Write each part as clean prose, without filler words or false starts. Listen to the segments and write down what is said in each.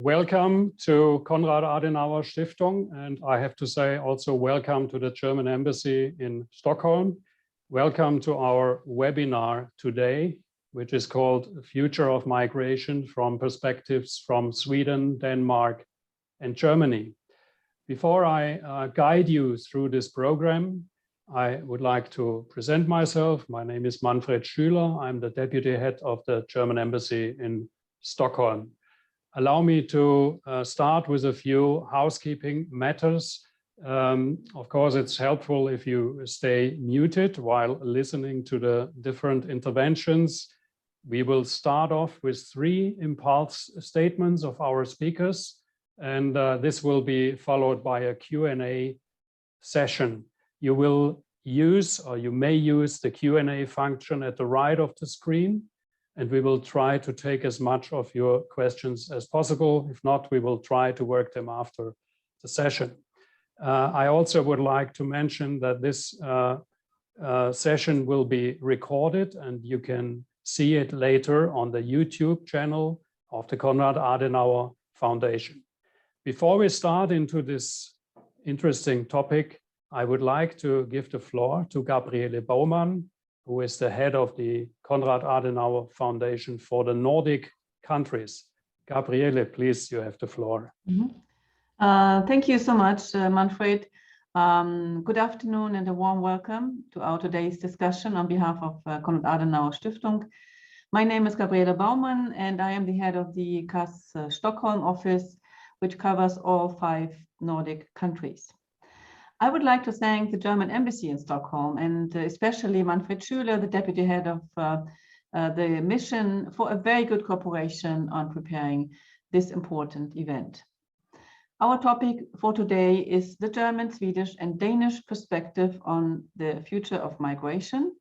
Welcome to Konrad-Adenauer-Stiftung, and I have to say also welcome to the German Embassy in Stockholm. Welcome to our webinar today, which is called Future of Migration from Perspectives from Sweden, Denmark, and Germany. Before I guide you through this program, I would like to present myself. My name is Manfred Schüler. I'm the Deputy Head of the German Embassy in Stockholm. Allow me to start with a few housekeeping matters. Of course, it's helpful if you stay muted while listening to the different interventions. We will start off with 3 impulse statements of our speakers, and this will be followed by a Q&A session. You will use, or you may use, the Q&A function at the right of the screen, and we will try to take as much of your questions as possible. If not, we will try to work them after the session. I also would like to mention that this session will be recorded, and you can see it later on the YouTube channel of the Konrad-Adenauer Foundation. Before we start into this interesting topic, I would like to give the floor to Gabriele Baumann, who is the head of the Konrad-Adenauer Foundation for the Nordic countries. Gabriele, please, you have the floor. Thank you so much, Manfred. Good afternoon and a warm welcome to our today's discussion on behalf of Konrad-Adenauer-Stiftung. My name is Gabriele Baumann, and I am the head of the CAS Stockholm office, which covers all 5 Nordic countries. I would like to thank the German Embassy in Stockholm, and especially Manfred Schüler, the deputy head of the mission, for a very good cooperation on preparing this important event. Our topic for today is the German, Swedish, and Danish perspective on the future of migration.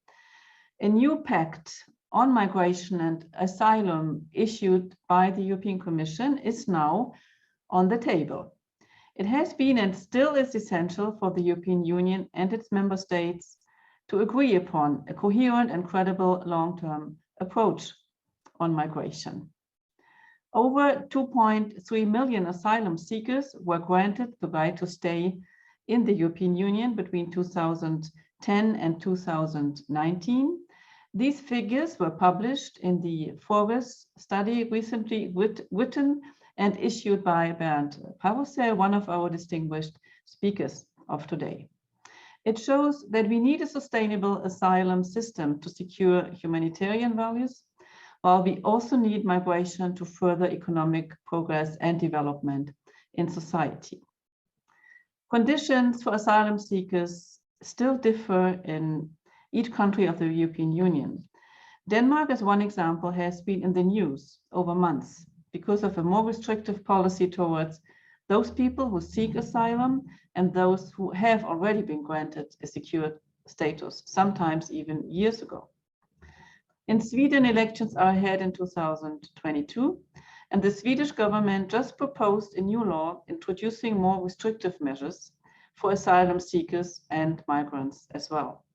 A new pact on migration and asylum issued by the European Commission is now on the table. It has been and still is essential for the European Union and its member states to agree upon a coherent and credible long-term approach on migration. Over 2.3 million asylum seekers were granted the right to stay in the European Union between 2010 and 2019. These figures were published in the Forest study recently written and issued by Bernd Parusel, one of our distinguished speakers of today. It shows that we need a sustainable asylum system to secure humanitarian values, while we also need migration to further economic progress and development in society. Conditions for asylum seekers still differ in each country of the European Union. Denmark, as one example, has been in the news over months because of a more restrictive policy towards those people who seek asylum and those who have already been granted a secure status, sometimes even years ago. In Sweden, elections are ahead in 2022, and the Swedish government just proposed a new law introducing more restrictive measures for asylum seekers and migrants as well.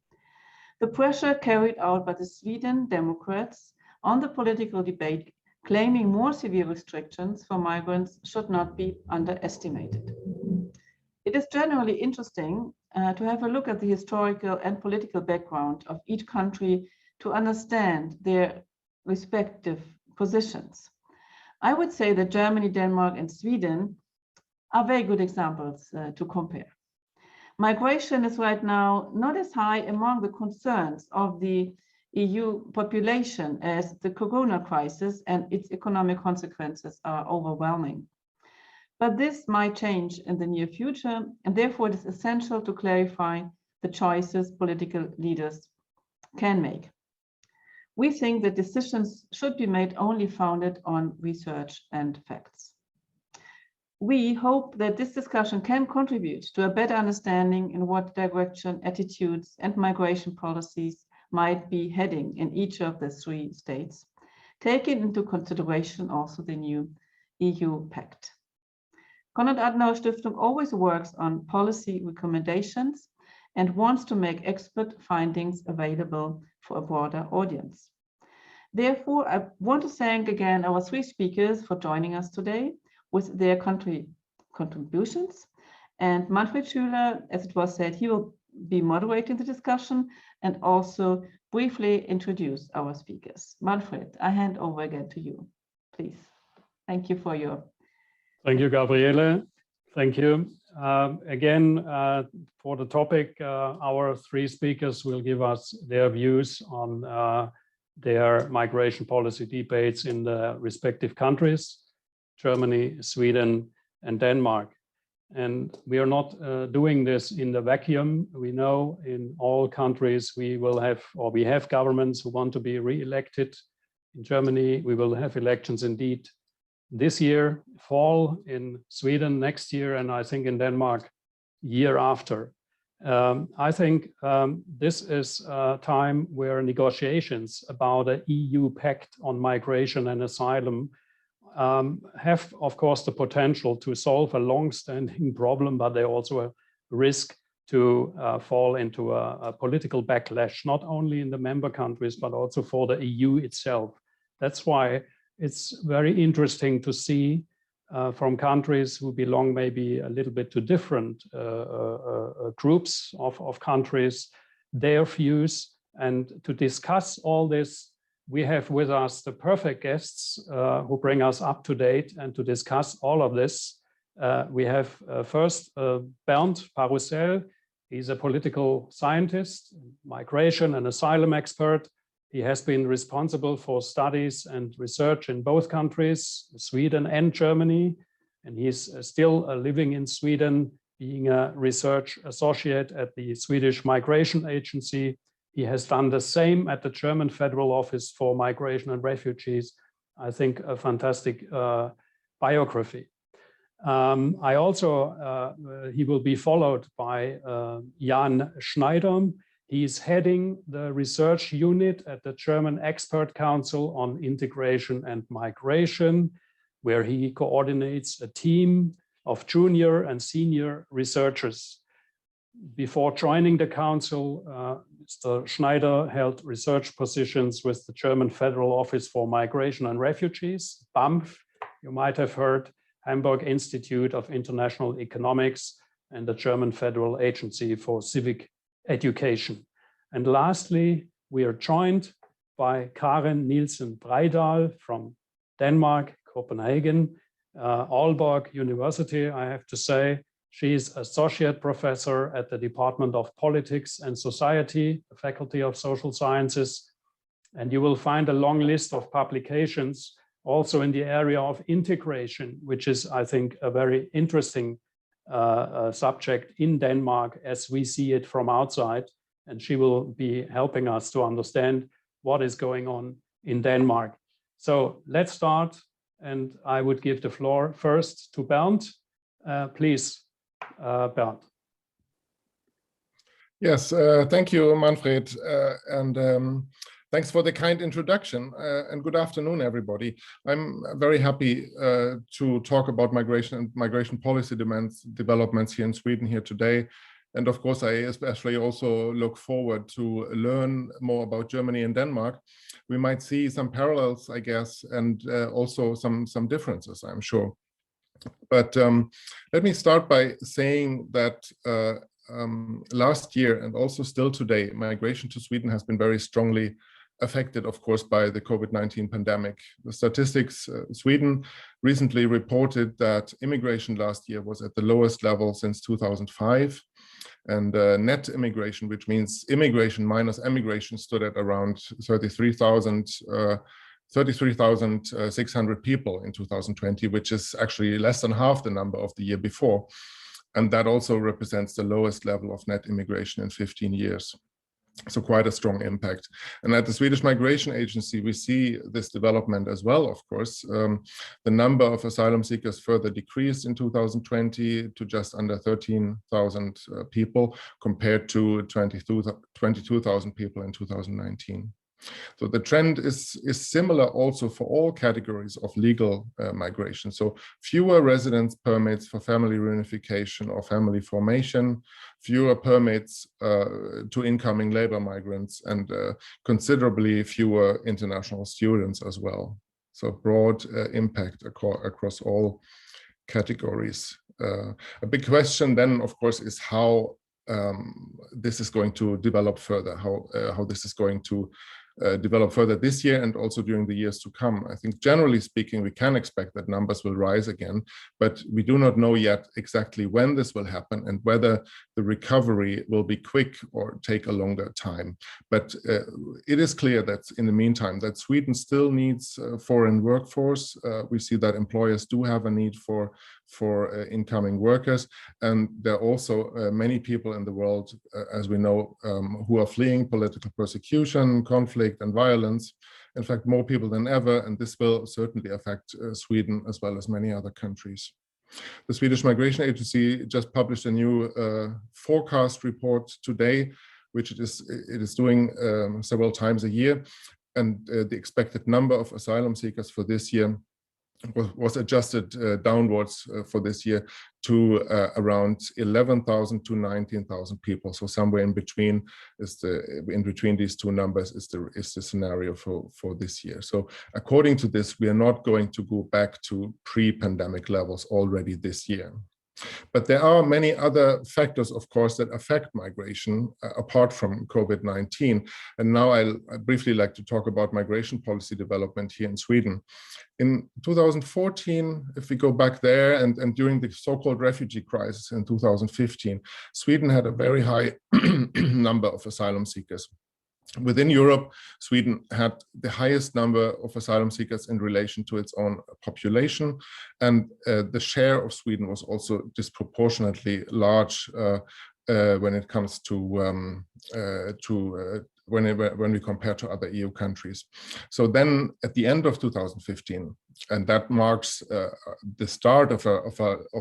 The pressure carried out by the Sweden Democrats on the political debate claiming more severe restrictions for migrants should not be underestimated. It is generally interesting to have a look at the historical and political background of each country to understand their respective positions. I would say that Germany, Denmark, and Sweden are very good examples to compare. Migration is right now not as high among the concerns of the EU population as the corona crisis and its economic consequences are overwhelming. But this might change in the near future, and therefore it is essential to clarify the choices political leaders can make. We think that decisions should be made only founded on research and facts. We hope that this discussion can contribute to a better understanding in what direction attitudes and migration policies might be heading in each of the 3 states, taking into consideration also the new EU pact. Konrad-Adenauer-Stiftung always works on policy recommendations and wants to make expert findings available for a broader audience. Therefore, I want to thank again our 3 speakers for joining us today. with their country contributions. And Manfred Schüler, as it was said, he will be moderating the discussion and also briefly introduce our speakers. Manfred, I hand over again to you, please. Thank you for your... Thank you, Gabriele. Thank you. Again, for the topic, our three speakers will give us their views on their migration policy debates in the respective countries, Germany, Sweden, and Denmark. And we are not doing this in the vacuum. We know in all countries we will have, or we have governments who want to be re-elected. In Germany, we will have elections indeed this year, fall, in Sweden next year, and I think in Denmark year after. I think this is a time where negotiations about an EU pact on migration and asylum have, of course, the potential to solve a long-standing problem, but they also risk to fall into a political backlash, not only in the member countries, but also for the EU itself. That's why it's very interesting to see from countries who belong maybe a little bit to different groups of countries, their views, and to discuss all this. We have with us the perfect guests who bring us up to date, and to discuss all of this. We have first Bernd Parusel. He's a political scientist, migration and asylum expert. He has been responsible for studies and research in both countries, Sweden and Germany, and he's still living in Sweden, being a research associate at the Swedish Migration Agency. He has done the same at the German Federal Office for Migration and Refugees. I think a fantastic biography. He will be followed by Jan Schneider. He's heading the research unit at the German Expert Council on Integration and Migration, where he coordinates a team of junior and senior researchers. Before joining the council, Mr. Schneider held research positions with the German Federal Office for Migration and Refugees, BAMF, you might have heard, Hamburg Institute of International Economics, and the German Federal Agency for Civic Education. And lastly, we are joined by Karen Nielsen Breidahl from Denmark, Copenhagen, Aalborg University, I have to say. She's associate professor at the Department of Politics and Society, the Faculty of Social Sciences. And you will find a long list of publications also in the area of integration, which is, I think, a very interesting subject in Denmark as we see it from outside. And she will be helping us to understand what is going on in Denmark. So let's start. And I would give the floor first to Bernd. Please, Bernd. Yes, thank you, Manfred. Thanks for the kind introduction, and good afternoon, everybody. I'm very happy to talk about migration and migration policy developments here in Sweden here today. And of course, I especially also look forward to learn more about Germany and Denmark. We might see some parallels, I guess, and also some differences, I'm sure. But let me start by saying that last year and also still today, migration to Sweden has been very strongly affected, of course, by the COVID-19 pandemic. The statistics, Sweden recently reported that immigration last year was at the lowest level since 2005. And net immigration, which means immigration minus emigration, stood at around 33,600 people in 2020, which is actually less than half the number of the year before. And that also represents the lowest level of net immigration in 15 years. So quite a strong impact. And at the Swedish Migration Agency, we see this development as well, of course. The number of asylum seekers further decreased in 2020 to just under 13,000 people compared to 22,000 people in 2019. So the trend is similar also for all categories of legal migration. So fewer residence permits for family reunification or family formation, fewer permits to incoming labor migrants, and considerably fewer international students as well. So broad impact across all categories. A big question then, of course, is how this is going to develop further, how this is going to develop further this year and also during the years to come. I think generally speaking, we can expect that numbers will rise again, but we do not know yet exactly when this will happen and whether the recovery will be quick or take a longer time. But it is clear that in the meantime that Sweden still needs foreign workforce. We see that employers do have a need for incoming workers, and there are also many people in the world, as we know, who are fleeing political persecution, conflict and violence. In fact, more people than ever, and this will certainly affect Sweden as well as many other countries. The Swedish Migration Agency just published a new forecast report today, which it is doing several times a year, and the expected number of asylum seekers for this year was adjusted downwards for this year to around 11,000 to 19,000 people. So somewhere in between these two numbers is the scenario for this year. So according to this, we are not going to go back to pre-pandemic levels already this year. But there are many other factors, of course, that affect migration apart from COVID-19. And now I'd briefly like to talk about migration policy development here in Sweden. In 2014, if we go back there, and during the so-called refugee crisis in 2015, Sweden had a very high number of asylum seekers. Within Europe, Sweden had the highest number of asylum seekers in relation to its own population, and the share of Sweden was also disproportionately large when it comes to when we compare to other EU countries. So then, at the end of 2015, and that marks the start of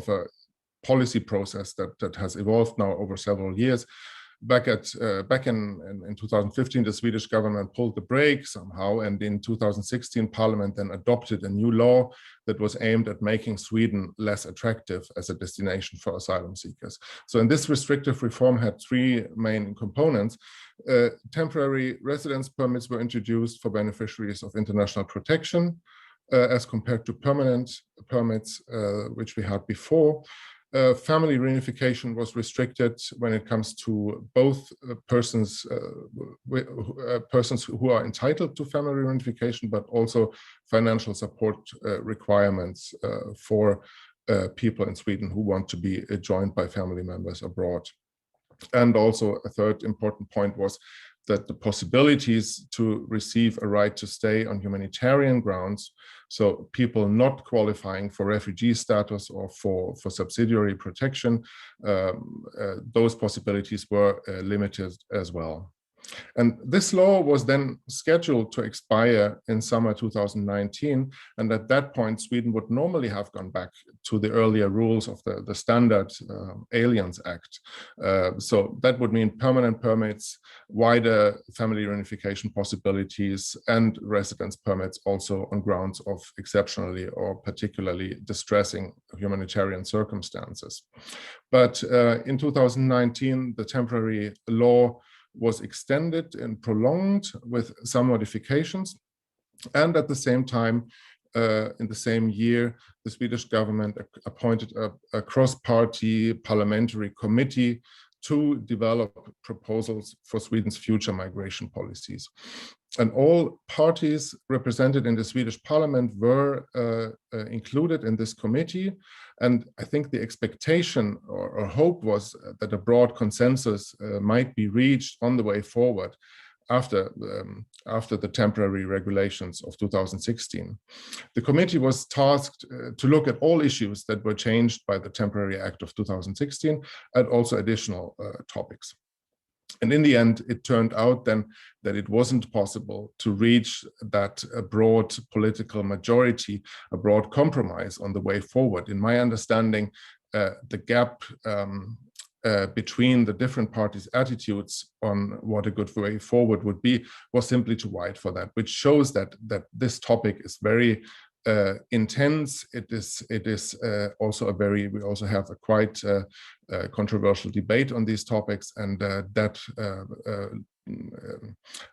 a policy process that has evolved now over several years. Back in 2015, the Swedish government pulled the brake somehow, and in 2016, Parliament then adopted a new law that was aimed at making Sweden less attractive as a destination for asylum seekers. So, in this restrictive reform had three main components. Temporary residence permits were introduced for beneficiaries of international protection, as compared to permanent permits, which we had before. Family reunification was restricted when it comes to both persons who are entitled to family reunification, but also financial support requirements for people in Sweden who want to be joined by family members abroad. And also a third important point was that the possibilities to receive a right to stay on humanitarian grounds, so people not qualifying for refugee status or for subsidiary protection, those possibilities were limited as well. And this law was then scheduled to expire in summer 2019. And at that point, Sweden would normally have gone back to the earlier rules of the standard Aliens Act. So that would mean permanent permits, wider family reunification possibilities, and residence permits also on grounds of exceptionally or particularly distressing humanitarian circumstances. But in 2019, the temporary law was extended and prolonged with some modifications. And at the same time, in the same year, the Swedish government appointed a cross-party parliamentary committee to develop proposals for Sweden's future migration policies. And all parties represented in the Swedish parliament were included in this committee. And I think the expectation or hope was that a broad consensus might be reached on the way forward after the temporary regulations of 2016. The committee was tasked to look at all issues that were changed by the temporary act of 2016 and also additional topics. And in the end, it turned out then that it wasn't possible to reach that broad political majority, a broad compromise on the way forward. In my understanding, the gap between the different parties' attitudes on what a good way forward would be was simply too wide for that, which shows that this topic is very intense. It is also we also have a quite controversial debate on these topics, and that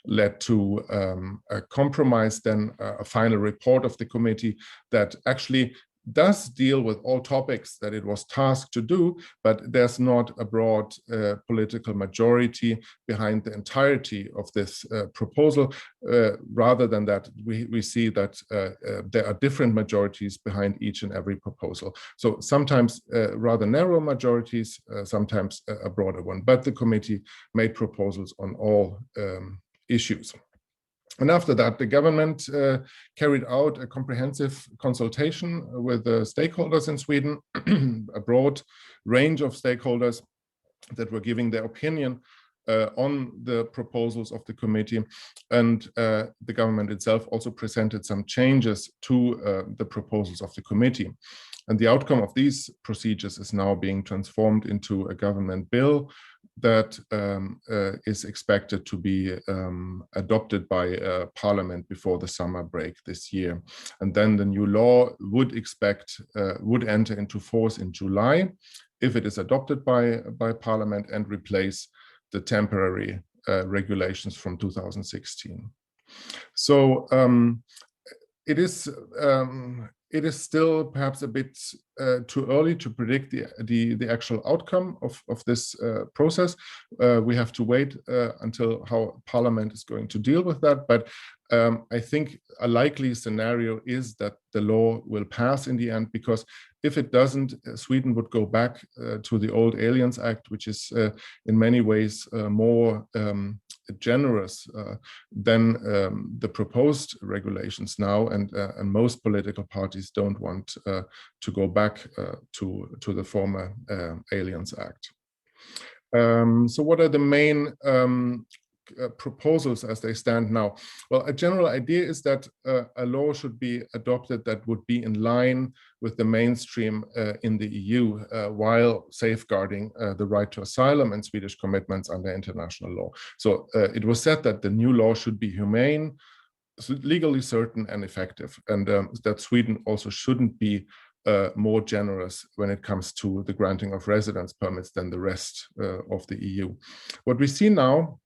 led to a compromise, then a final report of the committee that actually does deal with all topics that it was tasked to do, but there's not a broad political majority behind the entirety of this proposal. Rather than that, we see that there are different majorities behind each and every proposal. So sometimes rather narrow majorities, sometimes a broader one, but the committee made proposals on all issues. And after that, the government carried out a comprehensive consultation with the stakeholders in Sweden, a broad range of stakeholders that were giving their opinion on the proposals of the committee. And the government itself also presented some changes to the proposals of the committee. And the outcome of these procedures is now being transformed into a government bill that is expected to be adopted by Parliament before the summer break this year. And then the new law would enter into force in July if it is adopted by Parliament and replace the temporary regulations from 2016. So it is still perhaps a bit too early to predict the actual outcome of this process. We have to wait until how Parliament is going to deal with that. But I think a likely scenario is that the law will pass in the end, because if it doesn't, Sweden would go back to the old Aliens Act, which is in many ways more generous than the proposed regulations now, and most political parties don't want to go back to the former Aliens Act. So what are the main proposals as they stand now? Well, a general idea is that a law should be adopted that would be in line with the mainstream in the EU, while safeguarding the right to asylum and Swedish commitments under international law. So it was said that the new law should be humane, legally certain and effective, and that Sweden also shouldn't be more generous when it comes to the granting of residence permits than the rest of the EU. What we see now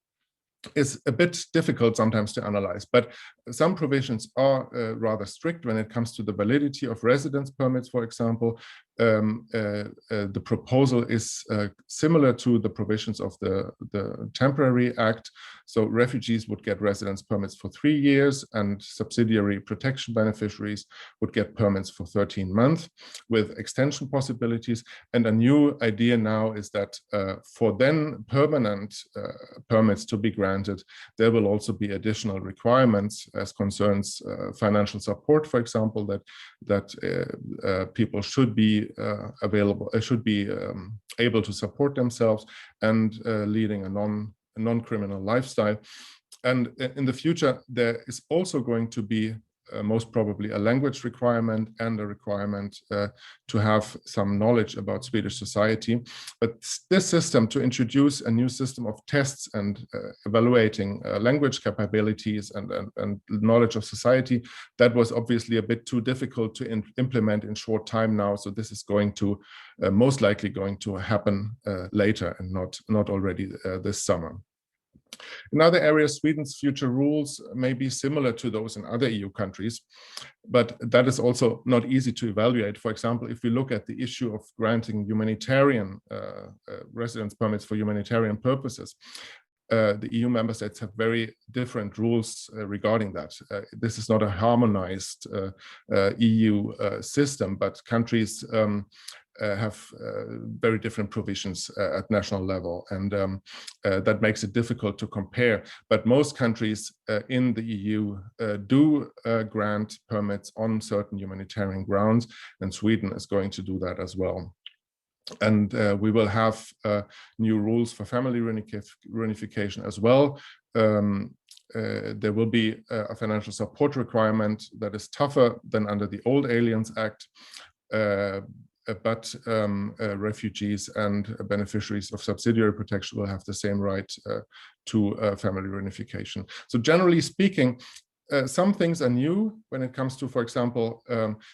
is a bit difficult sometimes to analyze, but some provisions are rather strict when it comes to the validity of residence permits, for example. The proposal is similar to the provisions of the Temporary Act. So refugees would get residence permits for 3 years, and subsidiary protection beneficiaries would get permits for 13 months with extension possibilities. And a new idea now is that for then permanent permits to be granted, there will also be additional requirements as concerns financial support, for example, that people should be able to support themselves and leading a non-criminal lifestyle. And in the future, there is also going to be most probably a language requirement and a requirement to have some knowledge about Swedish society. But this system, to introduce a new system of tests and evaluating language capabilities and knowledge of society, that was obviously a bit too difficult to implement in short time now. So this is going to most likely going to happen later and not already this summer. In other areas, Sweden's future rules may be similar to those in other EU countries, but that is also not easy to evaluate. For example, if we look at the issue of granting humanitarian residence permits for humanitarian purposes, the EU member states have very different rules regarding that. This is not a harmonized EU system, but countries have very different provisions at national level, and that makes it difficult to compare. But most countries in the EU do grant permits on certain humanitarian grounds, and Sweden is going to do that as well. And we will have new rules for family reunification as well. There will be a financial support requirement that is tougher than under the old Aliens Act. But refugees and beneficiaries of subsidiary protection will have the same right to family reunification. So generally speaking, some things are new when it comes to, for example,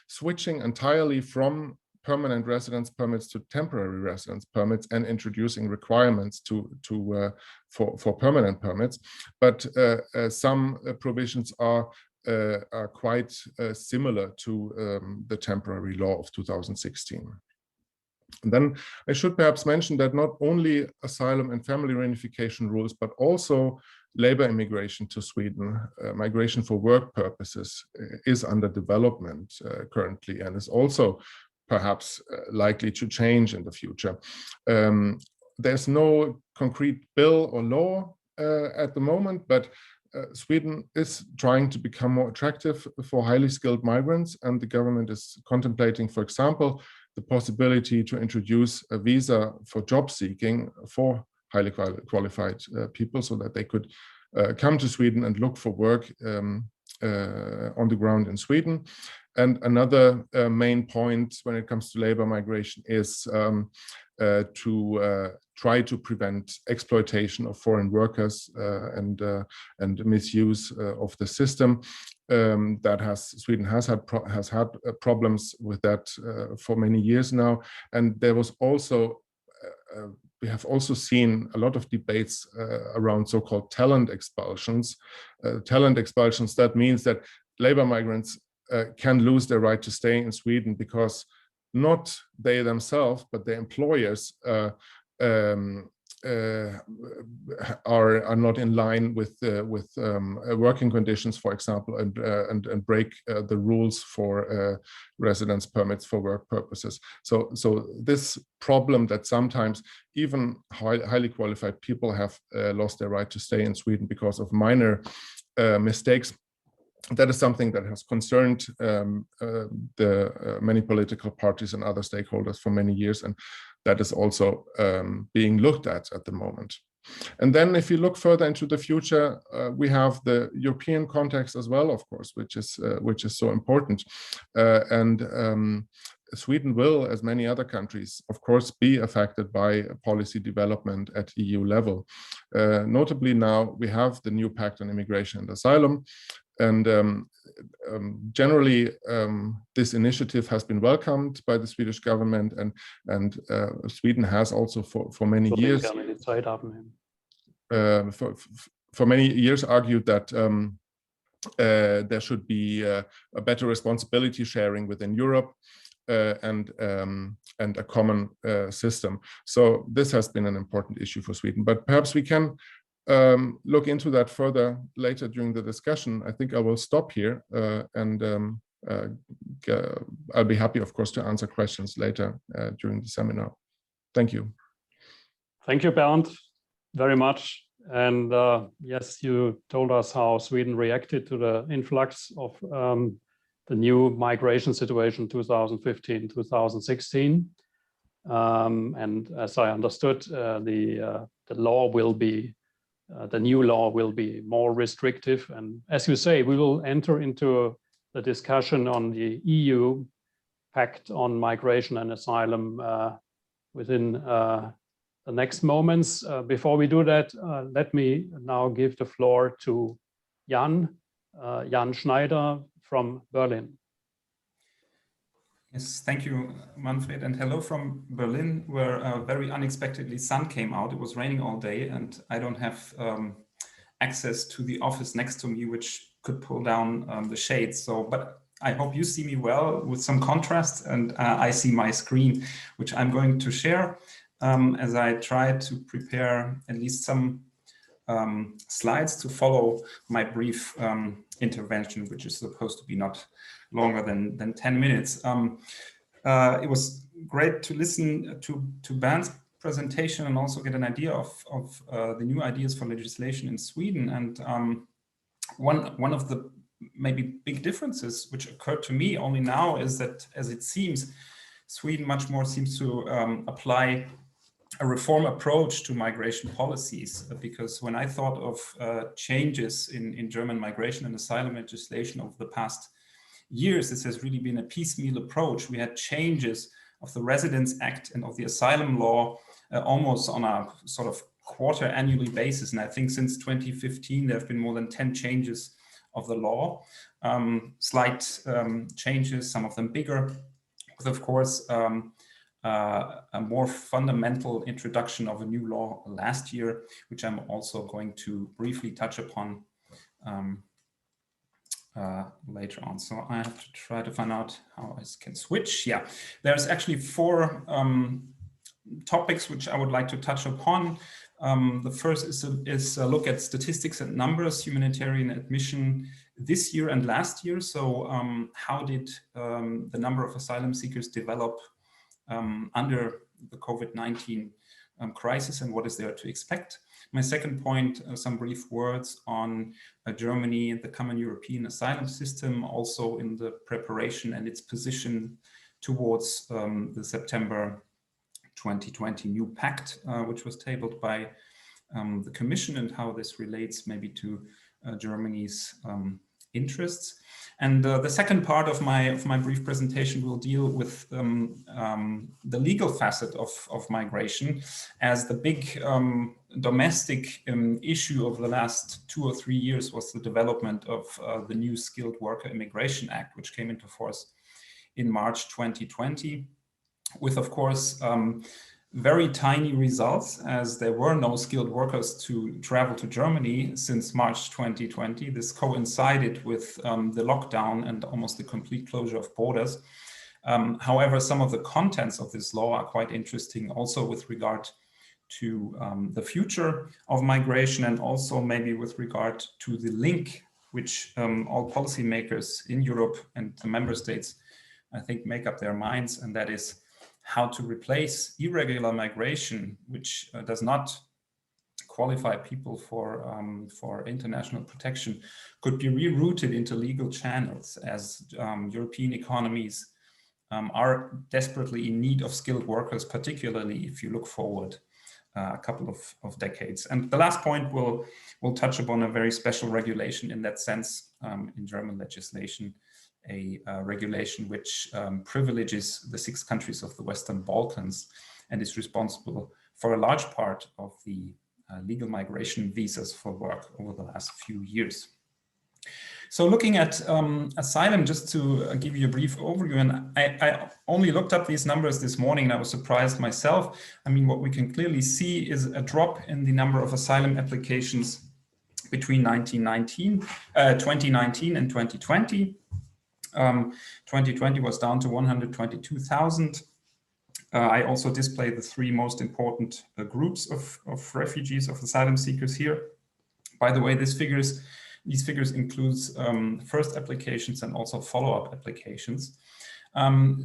switching entirely from permanent residence permits to temporary residence permits and introducing requirements for permanent permits. But some provisions are are quite similar to the temporary law of 2016. And then I should perhaps mention that not only asylum and family reunification rules, but also labor immigration to Sweden, migration for work purposes, is under development currently, and is also perhaps likely to change in the future. There's no concrete bill or law at the moment, but Sweden is trying to become more attractive for highly skilled migrants, and the government is contemplating, for example, the possibility to introduce a visa for job seeking for highly qualified people, so that they could come to Sweden and look for work on the ground in Sweden. And another main point when it comes to labor migration is to try to prevent exploitation of foreign workers and misuse of the system. Sweden has had problems with that for many years now, and there was also we have also seen a lot of debates around so-called talent expulsions. That means that labor migrants can lose their right to stay in Sweden because not they themselves, but their employers are not in line with working conditions, for example, and break the rules for residence permits for work purposes. So this problem that sometimes even highly qualified people have lost their right to stay in Sweden because of minor mistakes, that is something that has concerned the many political parties and other stakeholders for many years, and that is also being looked at the moment. And then if you look further into the future, we have the European context as well, of course, which is so important. Sweden will, as many other countries, of course, be affected by policy development at EU level. Notably now, we have the new Pact on Immigration and Asylum. And generally, this initiative has been welcomed by the Swedish government, and Sweden has also for many years for many years argued that there should be a better responsibility sharing within Europe and a common system. So this has been an important issue for Sweden, but perhaps we can look into that further later during the discussion. I think I will stop here and I'll be happy, of course, to answer questions later during the seminar. Thank you. Thank you, Bernd, very much. And yes, you told us how Sweden reacted to the influx of the new migration situation 2015-2016. And as I understood, the law will be the new law will be more restrictive. And as you say, we will enter into the discussion on the EU Pact on Migration and Asylum within the next moments. Before we do that, let me now give the floor to Jan Schneider from Berlin. Yes, thank you, Manfred, and hello from Berlin, where very unexpectedly sun came out. It was raining all day, and I don't have access to the office next to me, which could pull down the shades. So, but I hope you see me well with some contrast, and I see my screen, which I'm going to share as I try to prepare at least some slides to follow my brief intervention, which is supposed to be not longer than 10 minutes. It was great to listen to Bernd's presentation and also get an idea of the new ideas for legislation in Sweden. And one of the maybe big differences which occurred to me only now is that, as it seems, Sweden much more seems to apply a reform approach to migration policies, because when I thought of changes in German migration and asylum legislation over the past years, this has really been a piecemeal approach. We had changes of the Residence Act and of the asylum law almost on a sort of quarter annually basis. And I think since 2015, there have been more than 10 changes of the law, slight changes, some of them bigger, with of course a more fundamental introduction of a new law last year, which I'm also going to briefly touch upon later on. So I have to try to find out how I can switch. Yeah, there's actually 4 topics which I would like to touch upon. The first is a look at statistics and numbers, humanitarian admission this year and last year. So how did the number of asylum seekers develop under the COVID-19 crisis, and what is there to expect? My second point, some brief words on Germany and the common European asylum system, also in the preparation and its position towards the September 2020 new pact, which was tabled by the Commission, and how this relates maybe to Germany's interests. And the second part of my brief presentation will deal with the legal facet of migration, as the big domestic issue of the last 2 or 3 years was the development of the new Skilled Worker Immigration Act, which came into force in March 2020, with, of course, very tiny results, as there were no skilled workers to travel to Germany since March 2020. This coincided with the lockdown and almost the complete closure of borders. However, some of the contents of this law are quite interesting, also with regard to the future of migration, and also maybe with regard to the link which all policymakers in Europe and the member states, I think, make up their minds, and that is how to replace irregular migration, which does not qualify people for international protection, could be rerouted into legal channels, as European economies are desperately in need of skilled workers, particularly if you look forward a couple of decades. And the last point will touch upon a very special regulation in that sense in German legislation, a regulation which privileges the 6 countries of the Western Balkans and is responsible for a large part of the legal migration visas for work over the last few years. So looking at asylum, just to give you a brief overview, and I only looked up these numbers this morning and I was surprised myself. I mean, what we can clearly see is a drop in the number of asylum applications between 2019 and 2020. 2020 was down to 122,000. I also display the 3 most important groups of refugees, of asylum seekers here. By the way, these figures includes first applications and also follow-up applications.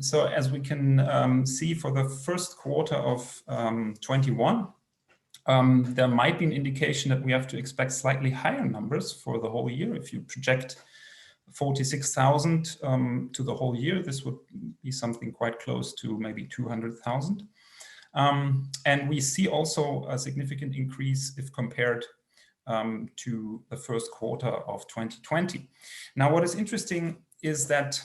So as we can see, for the first quarter of 21, there might be an indication that we have to expect slightly higher numbers for the whole year. If you project 46,000 to the whole year, this would be something quite close to maybe 200,000. And we see also a significant increase if compared to the first quarter of 2020. Now, what is interesting is that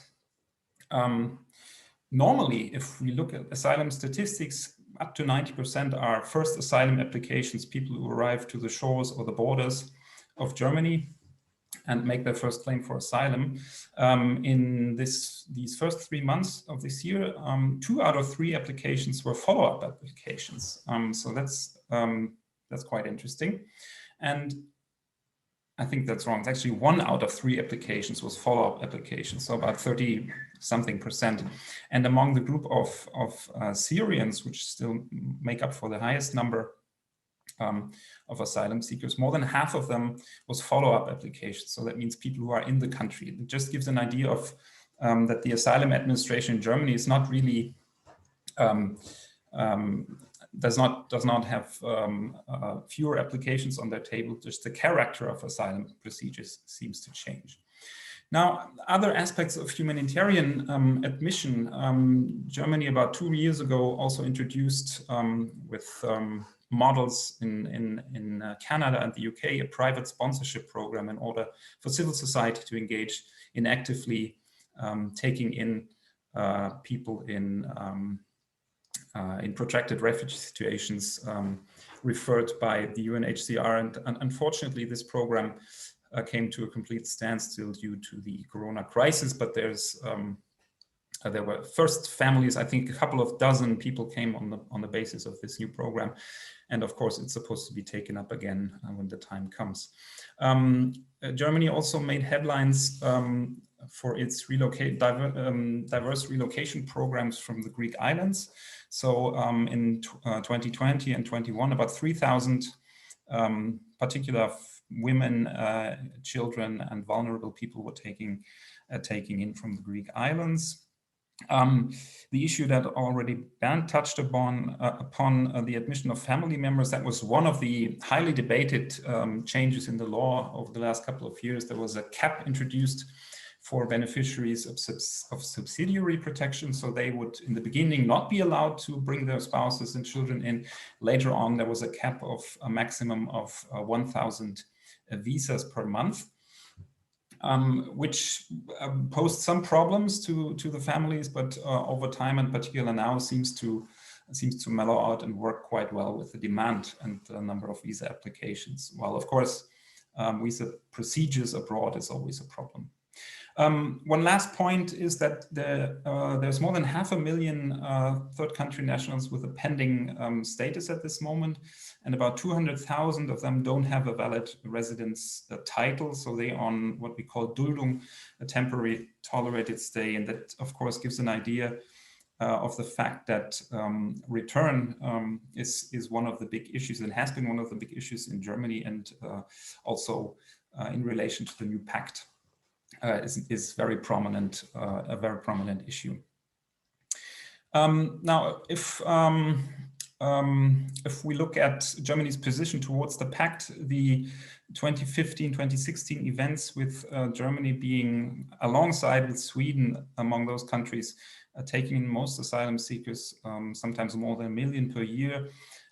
normally, if we look at asylum statistics, up to 90% are first asylum applications, people who arrive to the shores or the borders of Germany and make their first claim for asylum. In these first 3 months of this year, 2 out of 3 applications were follow-up applications. So that's quite interesting. And I think that's wrong. It's actually 1 out of 3 applications was follow-up applications, so about 30-something%. And among the group of Syrians, which still make up for the highest number of asylum seekers, more than half of them was follow-up applications. So that means people who are in the country. It just gives an idea of that the asylum administration in Germany is not really does not have fewer applications on their table. Just the character of asylum procedures seems to change. Now, other aspects of humanitarian admission, Germany about 2 years ago also introduced with models in Canada and the UK, a private sponsorship program in order for civil society to engage in actively taking in people in protracted refugee situations referred by the UNHCR. And unfortunately, this program came to a complete standstill due to the corona crisis, but there's there were first families, I think a couple of dozen people came on the basis of this new program. And of course, it's supposed to be taken up again when the time comes. Germany also made headlines for its diverse relocation programs from the Greek islands. So in 2020 and 21, about 3,000 particular women, children, and vulnerable people were taking in from the Greek islands. The issue that already Bernd touched upon the admission of family members, that was one of the highly debated changes in the law over the last couple of years. There was a cap introduced for beneficiaries of subsidiary protection. So they would, in the beginning, not be allowed to bring their spouses and children in. Later on, there was a cap of a maximum of 1,000 visas per month. Which posed some problems to the families, but over time, in particular now, seems to mellow out and work quite well with the demand and the number of visa applications. While of course, visa procedures abroad is always a problem. One last point is that there's more than 500,000 third country nationals with a pending status at this moment, and about 200,000 of them don't have a valid residence title. So they on what we call Duldung, a temporary tolerated stay. And that, of course, gives an idea of the fact that return is one of the big issues and has been one of the big issues in Germany, and also in relation to the new pact. Is very prominent, a very prominent issue. Now, if we look at Germany's position towards the pact, the 2015-2016 events with Germany being alongside with Sweden among those countries taking in most asylum seekers, sometimes more than 1 million per year.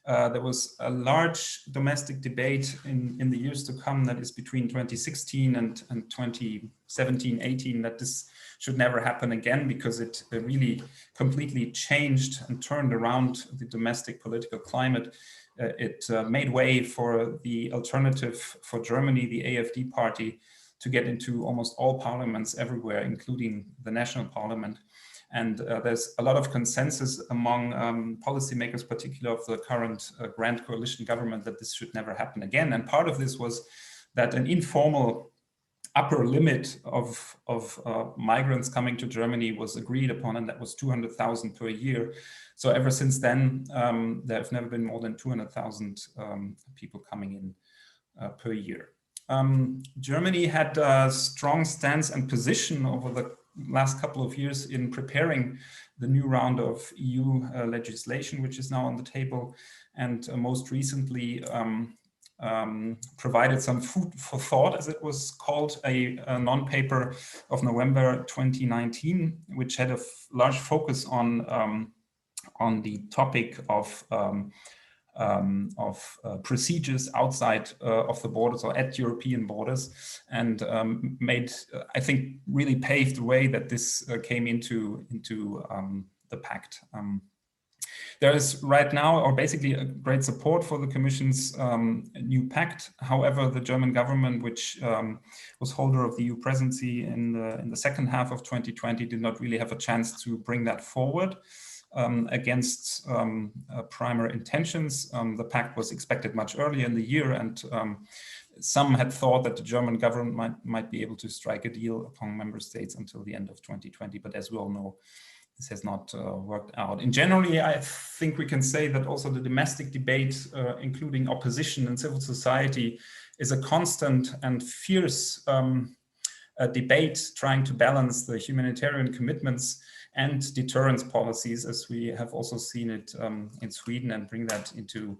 There was a large domestic debate in the years to come, that is between 2016 and 2017-18, that this should never happen again, because it really completely changed and turned around the domestic political climate. It made way for the alternative for Germany, the AfD party, to get into almost all parliaments everywhere, including the national parliament. And there's a lot of consensus among policymakers, particularly of the current Grand Coalition government, that this should never happen again. And part of this was that an informal upper limit of migrants coming to Germany was agreed upon, and that was 200,000 per year. So ever since then, there have never been more than 200,000 people coming in per year. Germany had a strong stance and position over the last couple of years in preparing the new round of EU legislation, which is now on the table, and most recently provided some food for thought, as it was called, a non-paper of November 2019, which had a large focus on the topic of procedures outside of the borders or at European borders, and made, I think, really paved the way that this came into the pact. There is right now, or basically, a great support for the Commission's new pact. However, the German government, which was holder of the EU presidency in the second half of 2020, did not really have a chance to bring that forward. Against primary intentions. The pact was expected much earlier in the year, and some had thought that the German government might be able to strike a deal among member states until the end of 2020. But as we all know, this has not worked out. In generally, I think we can say that also the domestic debate, including opposition and civil society, is a constant and fierce debate trying to balance the humanitarian commitments and deterrence policies, as we have also seen it in Sweden, and bring that into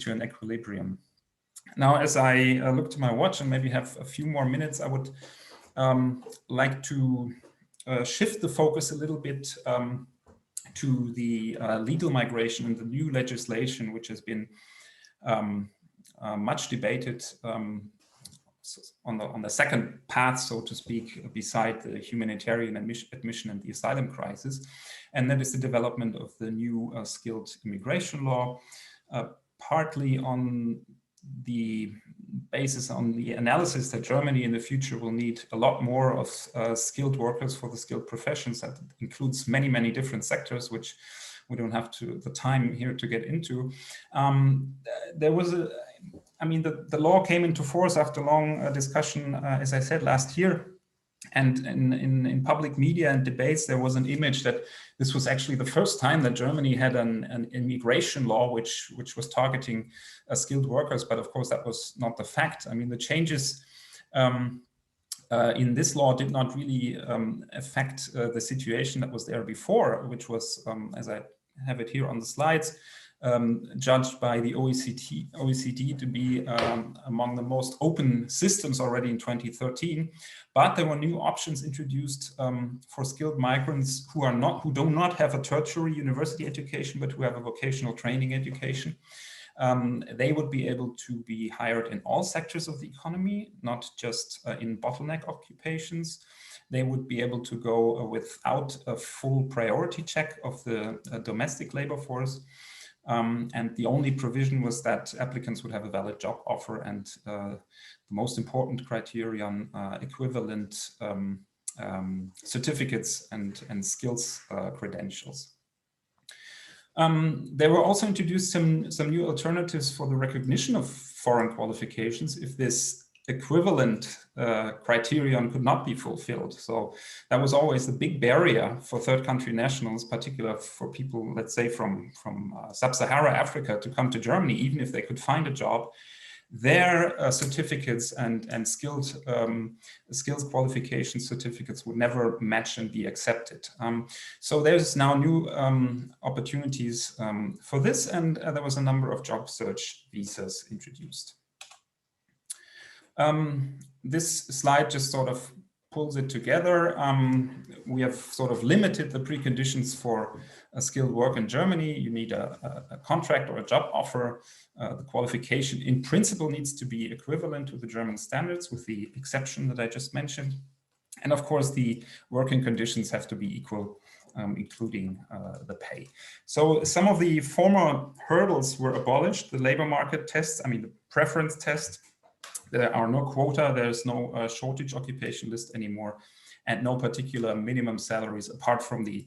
an equilibrium. Now, as I look to my watch and maybe have a few more minutes, I would like to shift the focus a little bit to the legal migration and the new legislation, which has been much debated on the second path, so to speak, beside the humanitarian admission and the asylum crisis. And that is the development of the new skilled immigration law, partly on the basis on the analysis that Germany in the future will need a lot more of skilled workers for the skilled professions. That includes many, many different sectors, which we don't have the time here to get into. There was the law came into force after long discussion, as I said, last year. And in public media and debates, there was an image that this was actually the first time that Germany had an immigration law which was targeting skilled workers. But of course, that was not the fact. I mean, the changes in this law did not really affect the situation that was there before, which was, as I have it here on the slides, judged by the OECD to be among the most open systems already in 2013. But there were new options introduced for skilled migrants who do not have a tertiary university education, but who have a vocational training education. They would be able to be hired in all sectors of the economy, not just in bottleneck occupations. They would be able to go without a full priority check of the domestic labor force. And the only provision was that applicants would have a valid job offer and the most important criterion, equivalent certificates and skills credentials. There were also introduced some new alternatives for the recognition of foreign qualifications if this equivalent criterion could not be fulfilled. So that was always the big barrier for third country nationals, particularly for people, let's say, from sub-Sahara Africa to come to Germany, even if they could find a job. Their certificates and skills qualification certificates would never match and be accepted. So there's now new opportunities for this, and there was a number of job search visas introduced. This slide just sort of pulls it together. We have sort of limited the preconditions for a skilled work in Germany. You need a contract or a job offer. The qualification in principle needs to be equivalent to the German standards, with the exception that I just mentioned. And of course, the working conditions have to be equal, including the pay. So some of the former hurdles were abolished. The labor market tests, the preference test. There are no quota, there's no shortage occupation list anymore, and no particular minimum salaries apart from the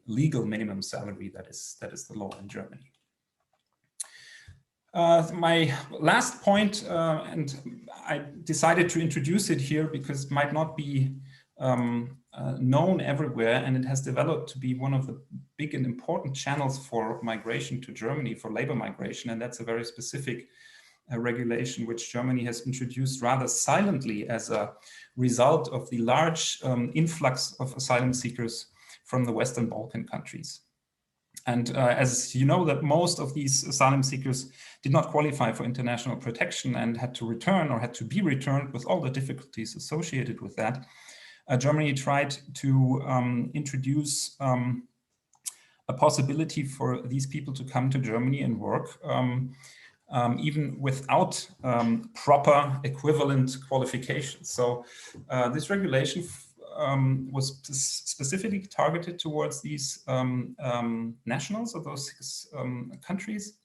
legal minimum salary that is the law in Germany. My last point, and I decided to introduce it here because it might not be known everywhere, and it has developed to be one of the big and important channels for migration to Germany, for labor migration, and that's a very specific regulation which Germany has introduced rather silently as a result of the large influx of asylum seekers from the Western Balkan countries. And as you know, that most of these asylum seekers did not qualify for international protection and had to return or had to be returned with all the difficulties associated with that. Germany tried to introduce a possibility for these people to come to Germany and work even without proper equivalent qualifications. So this regulation was specifically targeted towards these nationals of those 6 countries.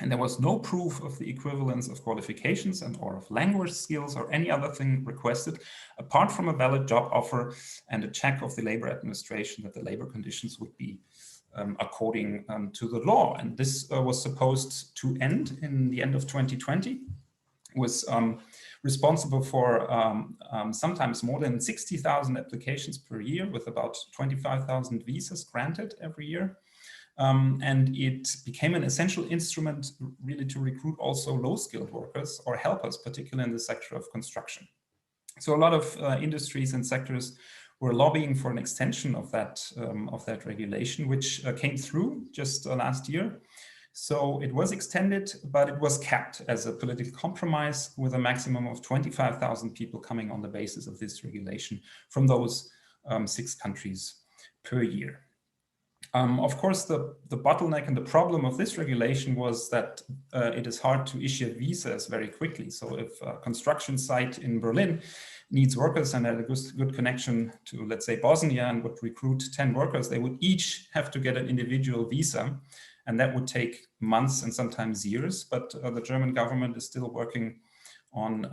And there was no proof of the equivalence of qualifications and or of language skills or any other thing requested, apart from a valid job offer and a check of the labor administration that the labor conditions would be according to the law. And this was supposed to end in the end of 2020, was responsible for sometimes more than 60,000 applications per year, with about 25,000 visas granted every year. And it became an essential instrument really to recruit also low-skilled workers or helpers, particularly in the sector of construction. So a lot of industries and sectors were lobbying for an extension of that regulation, which came through just last year. So it was extended, but it was capped as a political compromise with a maximum of 25,000 people coming on the basis of this regulation from those 6 countries per year. Of course, the bottleneck and the problem of this regulation was that it is hard to issue visas very quickly. So if a construction site in Berlin needs workers and had a good connection to, let's say, Bosnia and would recruit 10 workers, they would each have to get an individual visa. And that would take months and sometimes years, but the German government is still working on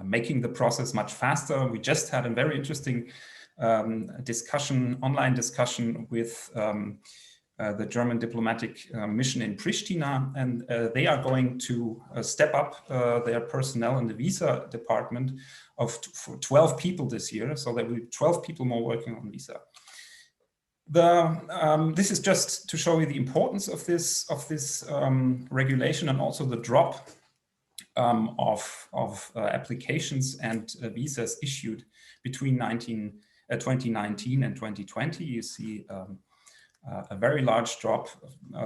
making the process much faster. We just had a very interesting online discussion with the German diplomatic mission in Pristina, and they are going to step up their personnel in the visa department for 12 people this year. So there will be 12 people more working on visa. This is just to show you the importance of this regulation, and also the drop of applications and visas issued between 2019 and 2020. You see a very large drop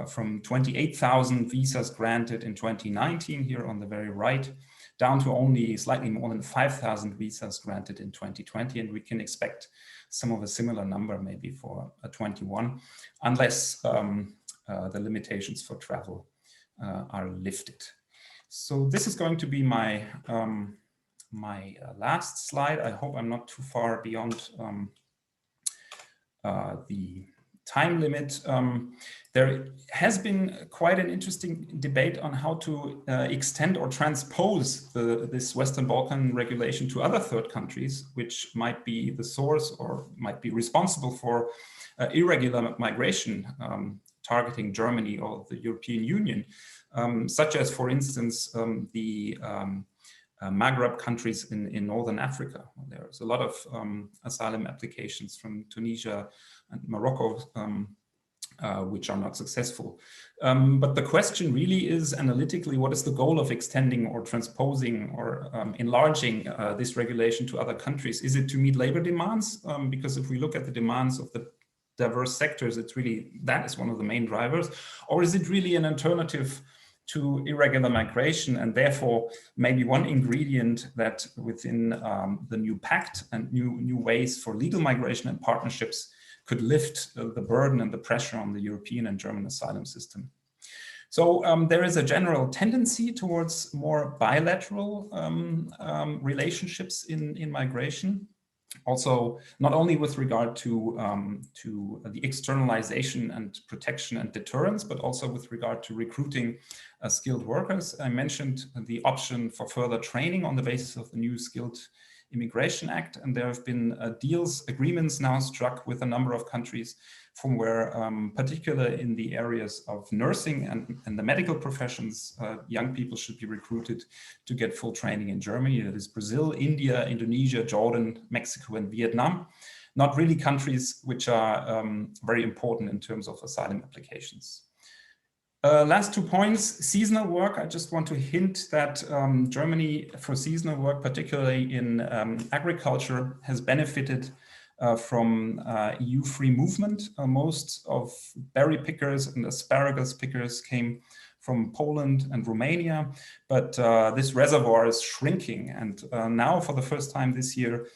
from 28,000 visas granted in 2019 here on the very right, down to only slightly more than 5,000 visas granted in 2020. And we can expect some of a similar number maybe for 21, unless the limitations for travel are lifted. So this is going to be my last slide. I hope I'm not too far beyond the time limit. There has been quite an interesting debate on how to extend or transpose this Western Balkan regulation to other third countries, which might be the source or might be responsible for irregular migration targeting Germany or the European Union, such as, for instance, the Maghreb countries in Northern Africa. There's a lot of asylum applications from Tunisia and Morocco, which are not successful. But the question really is, analytically, what is the goal of extending or transposing or enlarging this regulation to other countries? Is it to meet labor demands? Because if we look at the demands of the diverse sectors, it's really, that is one of the main drivers. Or is it really an alternative to irregular migration, and therefore maybe one ingredient that within the new pact and new ways for legal migration and partnerships could lift the burden and the pressure on the European and German asylum system. So there is a general tendency towards more bilateral relationships in migration. Also, not only with regard to the externalization and protection and deterrence, but also with regard to recruiting skilled workers. I mentioned the option for further training on the basis of the new Skilled Immigration Act, and there have been agreements now struck with a number of countries from where, particularly in the areas of nursing and the medical professions, young people should be recruited to get full training in Germany. That is Brazil, India, Indonesia, Jordan, Mexico, and Vietnam. Not really countries which are very important in terms of asylum applications. Last 2 points, seasonal work. I just want to hint that Germany, for seasonal work, particularly in agriculture, has benefited from EU free movement. Most of berry pickers and asparagus pickers came from Poland and Romania, but this reservoir is shrinking. And now, for the first time this year,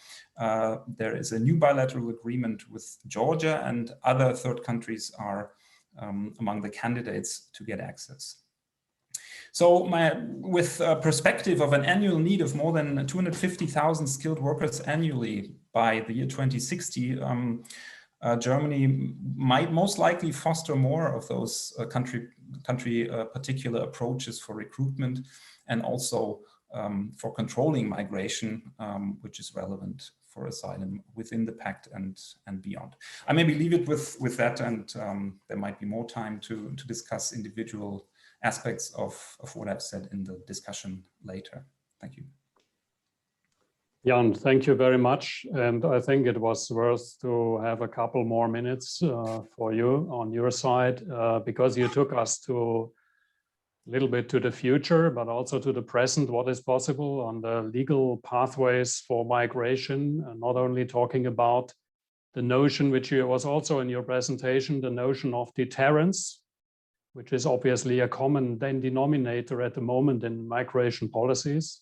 there is a new bilateral agreement with Georgia, and other third countries are among the candidates to get access. So with a perspective of an annual need of more than 250,000 skilled workers annually by the year 2060, Germany might most likely foster more of those country particular approaches for recruitment, and also for controlling migration, which is relevant for asylum within the pact and beyond. I maybe leave it with that, and there might be more time to discuss individual aspects of what I've said in the discussion later. Thank you. Jan, thank you very much. And I think it was worth to have a couple more minutes for you on your side, because you took us to a little bit to the future, but also to the present, what is possible on the legal pathways for migration, and not only talking about the notion, which was also in your presentation, the notion of deterrence, which is obviously a common denominator at the moment in migration policies,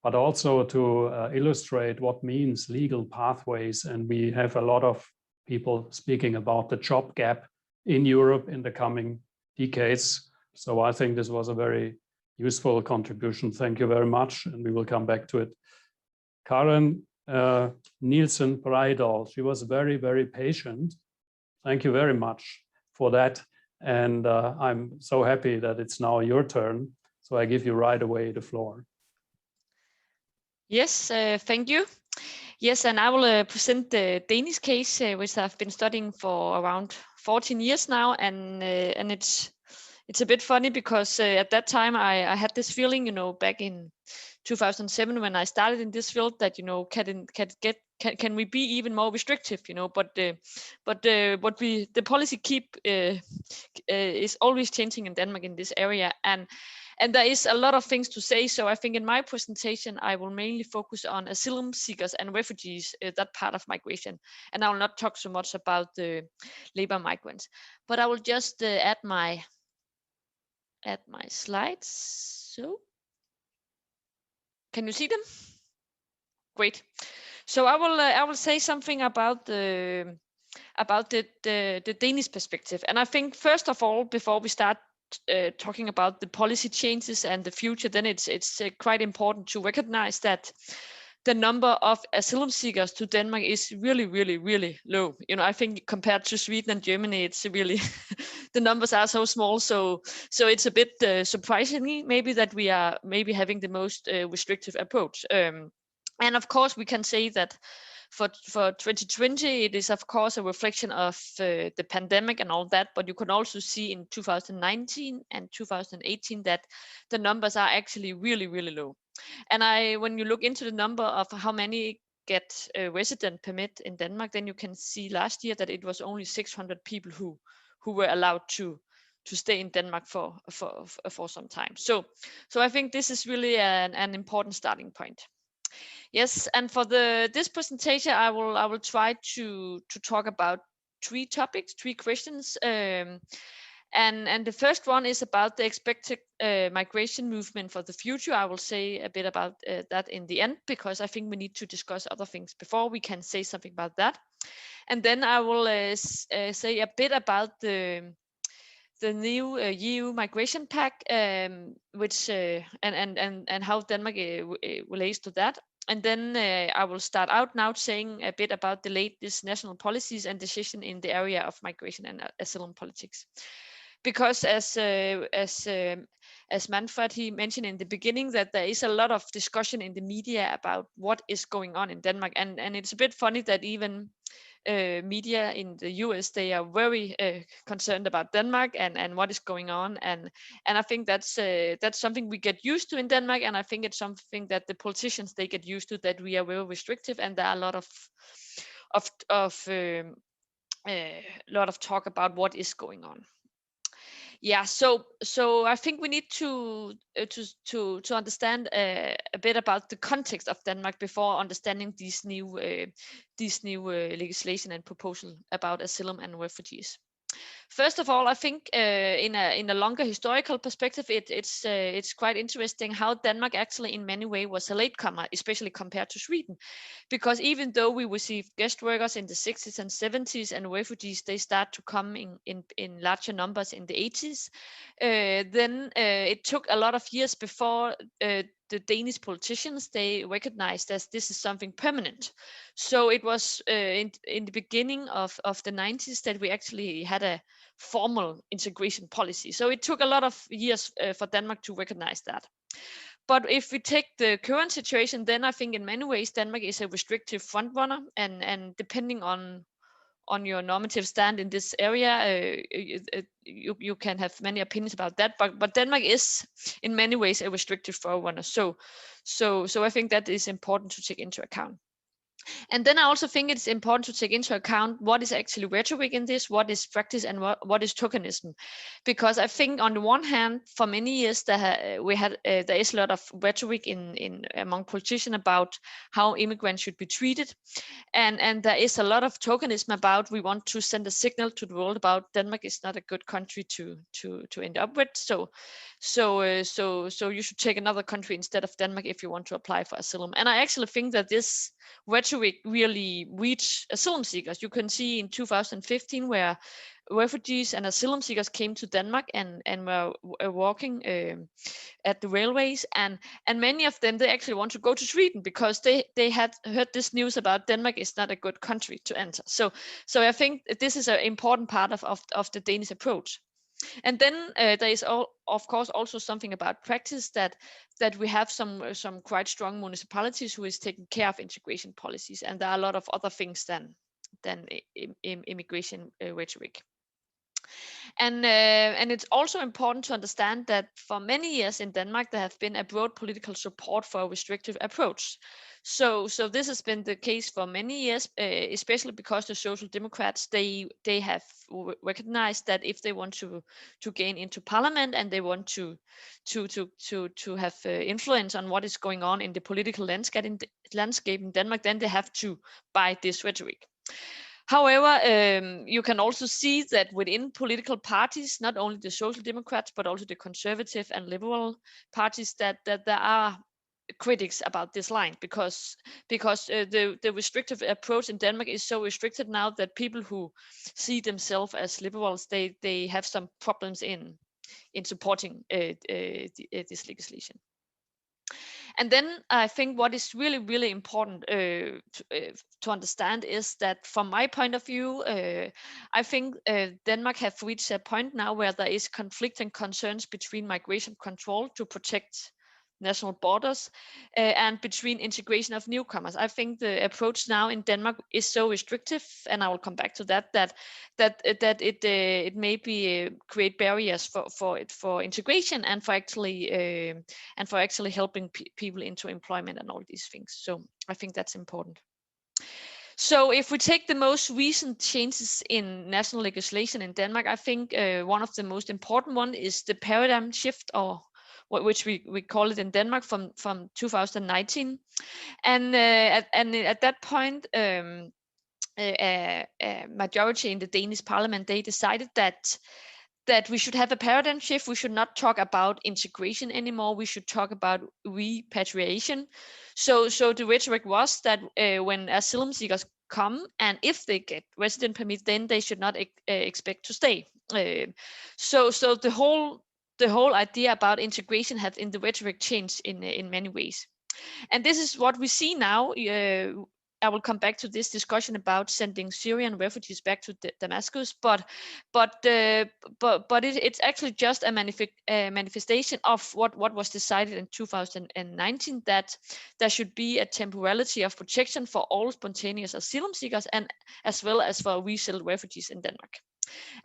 but also to illustrate what means legal pathways. And we have a lot of people speaking about the job gap in Europe in the coming decades. So I think this was a very useful contribution. Thank you very much, and we will come back to it. Karen Nielsen Breidahl, she was very, very patient. Thank you very much for that. And I'm so happy that it's now your turn. So I give you right away the floor. Yes, thank you. Yes, and I will present the Danish case, which I've been studying for around 14 years now, and it's a bit funny because at that time I had this feeling, back in 2007 when I started in this field, that can we be even more restrictive, But the policy is always changing in Denmark in this area, and there is a lot of things to say. So I think in my presentation, I will mainly focus on asylum seekers and refugees, that part of migration. And I will not talk so much about the labor migrants, but I will just add my slides. So can you see them? Great. So I will say something about the Danish perspective. And I think first of all, before we start talking about the policy changes and the future, then it's quite important to recognize that the number of asylum seekers to Denmark is really, really, really low. I think compared to Sweden and Germany, it's really the numbers are so small. So it's a bit surprising maybe that we are maybe having the most restrictive approach. And of course, we can say that for 2020, it is of course a reflection of the pandemic and all that, but you can also see in 2019 and 2018 that the numbers are actually really, really low. And when you look into the number of how many get a resident permit in Denmark, then you can see last year that it was only 600 people who were allowed to stay in Denmark for some time. So I think this is really an important starting point. Yes, and for this presentation, I will try to talk about three topics, three questions. And the first one is about the expected migration movement for the future. I will say a bit about that in the end, because I think we need to discuss other things before we can say something about that. And then I will say a bit about the new EU migration pact, which and how Denmark relates to that. And then I will start out now saying a bit about the latest national policies and decision in the area of migration and asylum politics. Because as Manfred he mentioned in the beginning, that there is a lot of discussion in the media about what is going on in Denmark, and it's a bit funny that even media in the US, they are very concerned about Denmark and what is going on, and I think that's something we get used to in Denmark, and I think it's something that the politicians they get used to, that we are very restrictive, and there are a lot of talk about what is going on. Yeah, so I think we need to understand a bit about the context of Denmark before understanding these new legislation and proposal about asylum and refugees. First of all, I think in a longer historical perspective, it's quite interesting how Denmark actually in many ways was a latecomer, especially compared to Sweden, because even though we received guest workers in the 60s and 70s and refugees, they start to come in larger numbers in the 80s, then it took a lot of years before the Danish politicians, they recognized that this is something permanent. So it was in the beginning of the 90s that we actually had a formal integration policy. So it took a lot of years for Denmark to recognize that. But if we take the current situation, then I think in many ways Denmark is a restrictive frontrunner, and depending on your normative stand in this area, you can have many opinions about that. But Denmark is in many ways a restrictive forerunner. So I think that is important to take into account. And then I also think it's important to take into account what is actually rhetoric in this, what is practice, and what is tokenism. Because I think on the one hand, for many years there is a lot of rhetoric among politicians about how immigrants should be treated, and there is a lot of tokenism about we want to send a signal to the world about Denmark is not a good country to end up with. So you should take another country instead of Denmark if you want to apply for asylum. And I actually think that this rhetoric really reach asylum seekers. You can see in 2015 where refugees and asylum seekers came to Denmark and were walking at the railways, and many of them, they actually want to go to Sweden because they had heard this news about Denmark is not a good country to enter. So I think this is an important part of the Danish approach. And then there is of course also something about practice that we have some quite strong municipalities who is taking care of integration policies, and there are a lot of other things than immigration rhetoric. And it's also important to understand that for many years in Denmark there have been a broad political support for a restrictive approach. So this has been the case for many years, especially because the Social Democrats, they have recognized that if they want to gain into parliament and they want to have influence on what is going on in the political landscape in Denmark, then they have to buy this rhetoric. However, you can also see that within political parties, not only the Social Democrats, but also the Conservative and Liberal parties, that there are critics about this line because the restrictive approach in Denmark is so restricted now that people who see themselves as liberals, they have some problems in supporting this legislation. And then I think what is really, really important to understand is that from my point of view, I think Denmark have reached a point now where there is conflict and concerns between migration control to protect national borders and between integration of newcomers. I think the approach now in Denmark is so restrictive, and I will come back to that it maybe create barriers for integration and for actually helping people into employment and all these things. So I think that's important. So if we take the most recent changes in national legislation in Denmark, I think one of the most important one is the paradigm shift, or which we call it in Denmark, from 2019, and at that point, a majority in the Danish parliament, they decided that we should have a paradigm shift. We should not talk about integration anymore. We should talk about repatriation. So the rhetoric was that when asylum seekers come, and if they get resident permit, then they should not expect to stay. So the whole idea about integration has in the rhetoric changed in many ways. And this is what we see now. I will come back to this discussion about sending Syrian refugees back to Damascus, but it's actually just a manifestation of what was decided in 2019, that there should be a temporality of protection for all spontaneous asylum seekers and as well as for resettled refugees in Denmark.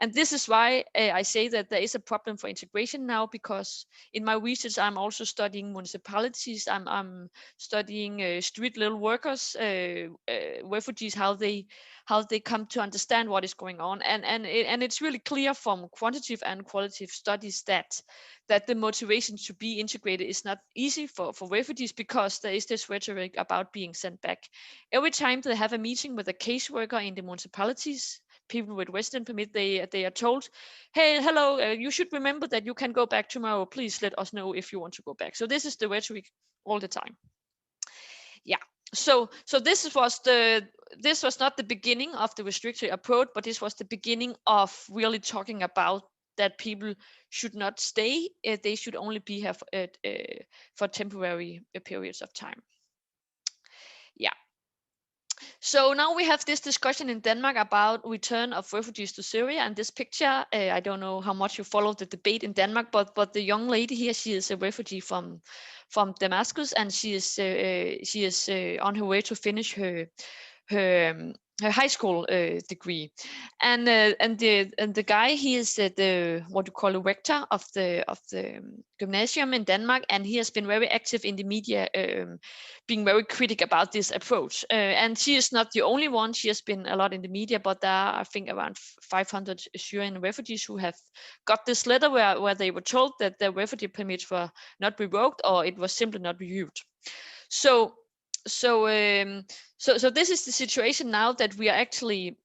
And this is why I say that there is a problem for integration now, because in my research, I'm also studying municipalities. I'm studying street level workers, refugees, how they come to understand what is going on. And it's really clear from quantitative and qualitative studies that the motivation to be integrated is not easy for refugees, because there is this rhetoric about being sent back. Every time they have a meeting with a caseworker in the municipalities, people with resident permit, they are told, hey, hello, you should remember that you can go back tomorrow. Please let us know if you want to go back. So this is the rhetoric all the time. Yeah. So this was not the beginning of the restrictive approach, but this was the beginning of really talking about that people should not stay. They should only be here for temporary periods of time. Yeah. So now we have this discussion in Denmark about return of refugees to Syria. And this picture, I don't know how much you follow the debate in Denmark, but the young lady here, she is a refugee from Damascus, and she is on her way to finish her high school degree, and the guy, he is the what you call a rector of the gymnasium in Denmark, and he has been very active in the media, being very critical about this approach. And she is not the only one. She has been a lot in the media, but there are, I think, around 500 Syrian refugees who have got this letter where they were told that their refugee permits were not revoked, or it was simply not reviewed. So this is the situation now, that we are actually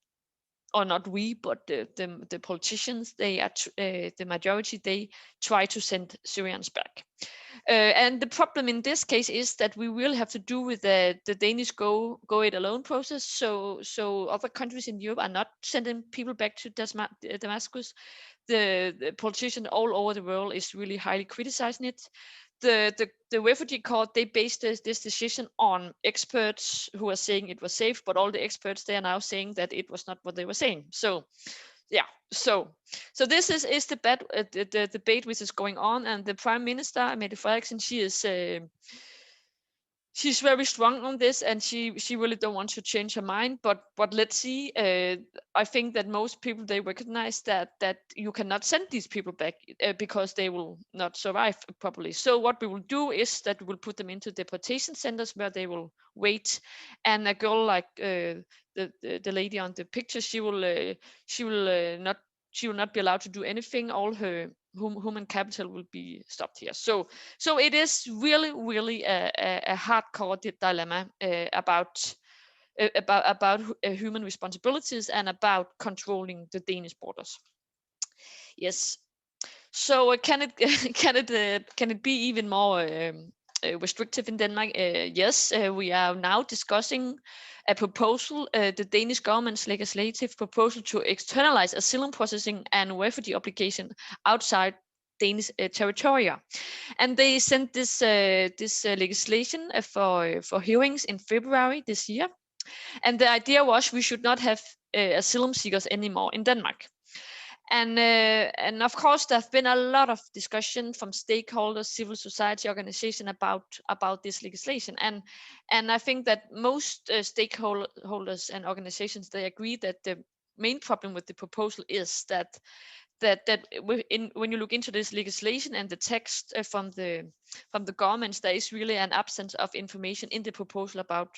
or not we, but the politicians, they are the majority, they try to send Syrians back. And the problem in this case is that we will have to do with the Danish go it alone process. So other countries in Europe are not sending people back to Damascus. The politicians all over the world is really highly criticizing it. The refugee court, they based this decision on experts who are saying it was safe, but all the experts, they are now saying that it was not what they were saying. So yeah, so this is the debate which is going on, and the Prime Minister Mette Frederiksen, she is she's very strong on this, and she really don't want to change her mind. But let's see. I think that most people, they recognize that you cannot send these people back because they will not survive properly. So what we will do is that we will put them into deportation centers where they will wait. And a girl like the lady on the picture, she will not be allowed to do anything. All her human capital will be stopped here. So it is really a hardcore dilemma about human responsibilities and about controlling the Danish borders. Yes. So can it be even more restrictive in Denmark? Yes, we are now discussing a proposal, the Danish government's legislative proposal to externalize asylum processing and refugee application outside Danish territory. And they sent this legislation for hearings in February this year. And the idea was we should not have asylum seekers anymore in Denmark. And of course, there's been a lot of discussion from stakeholders, civil society organization about this legislation. And I think that most stakeholders and organizations, they agree that the main problem with the proposal is that when you look into this legislation and the text from the governments, there is really an absence of information in the proposal about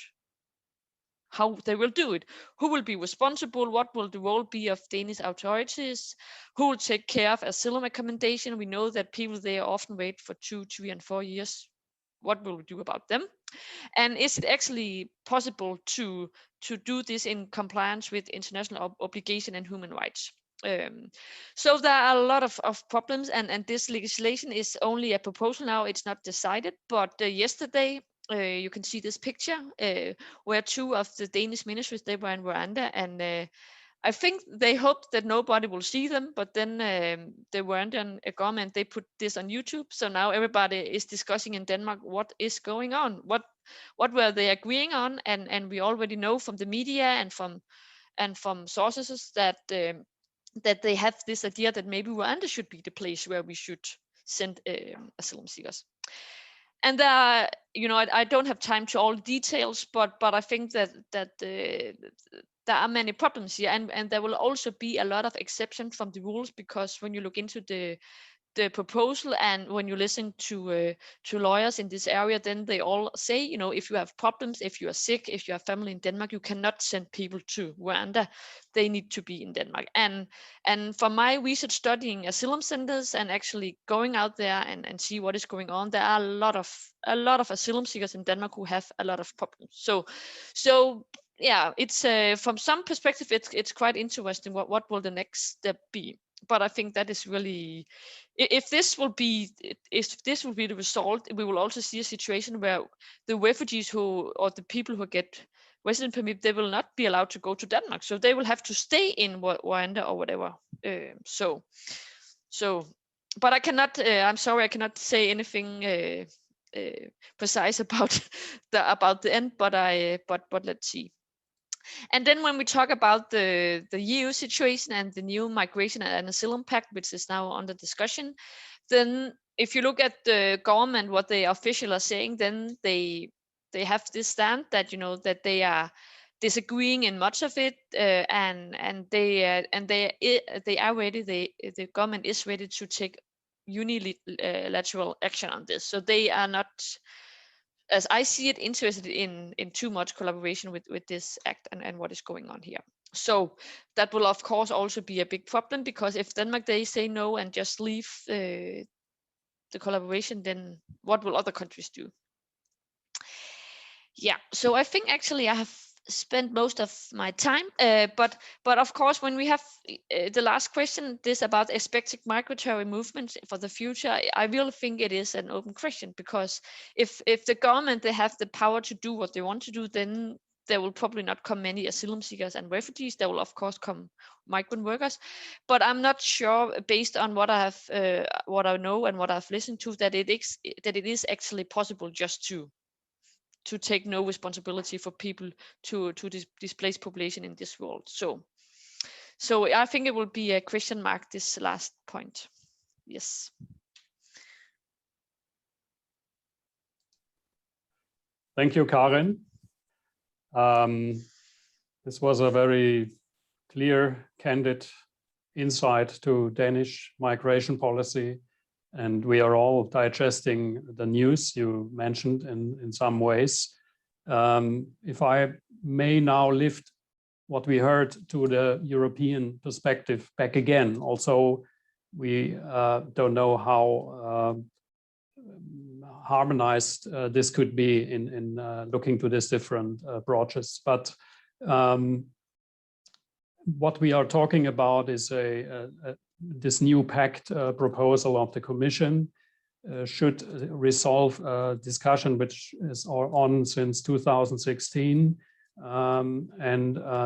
how they will do it. Who will be responsible? What will the role be of Danish authorities? Who will take care of asylum accommodation? We know that people there often wait for 2, 3, and 4 years. What will we do about them? And is it actually possible to do this in compliance with international obligation and human rights? So there are a lot of problems, and this legislation is only a proposal now. It's not decided, but yesterday, you can see this picture where 2 of the Danish ministers, they were in Rwanda, and I think they hoped that nobody will see them, but then the Rwandan government, they put this on YouTube. So now everybody is discussing in Denmark what is going on, what were they agreeing on, and we already know from the media and from sources that they have this idea that maybe Rwanda should be the place where we should send asylum seekers. And I don't have time to all details, but I think that there are many problems here, and there will also be a lot of exceptions from the rules, because when you look into the proposal and when you listen to lawyers in this area, then they all say, if you have problems, if you are sick, if you have family in Denmark, you cannot send people to Rwanda. They need to be in Denmark. And from my research studying asylum centers and actually going out there and see what is going on, there are a lot of asylum seekers in Denmark who have a lot of problems. So yeah, it's from some perspective, it's quite interesting. What will the next step be? But I think that is really, if this will be the result, we will also see a situation where the refugees or the people who get resident permit, they will not be allowed to go to Denmark, so they will have to stay in Rwanda or whatever. But I cannot. I'm sorry, I cannot say anything precise about the end. But let's see. And then when we talk about the EU situation and the new migration and asylum pact, which is now under discussion, then if you look at the government, what they officially are saying, then they have this stand that that they are disagreeing in much of it, and they are ready. The government is ready to take unilateral action on this. So they are not, as I see it, interested in too much collaboration with this act and what is going on here. So that will of course also be a big problem, because if Denmark, they say no and just leave the collaboration, then what will other countries do? Yeah, so I think actually I have spent most of my time, but of course, when we have the last question, this about expected migratory movements for the future, I really think it is an open question, because if the government, they have the power to do what they want to do, then there will probably not come many asylum seekers and refugees. There will of course come migrant workers, but I'm not sure, based on what I have, what I know and what I've listened to, that it is actually possible just to take no responsibility for people to displaced population in this world. So I think it will be a question mark, this last point. Yes. Thank you, Karin. This was a very clear, candid insight to Danish migration policy, and we are all digesting the news you mentioned in some ways. If I may now lift what we heard to the European perspective back again. Also, we don't know how harmonized this could be in looking to these different approaches. But what we are talking about is this new pact proposal of the Commission should resolve a discussion which is on since 2016.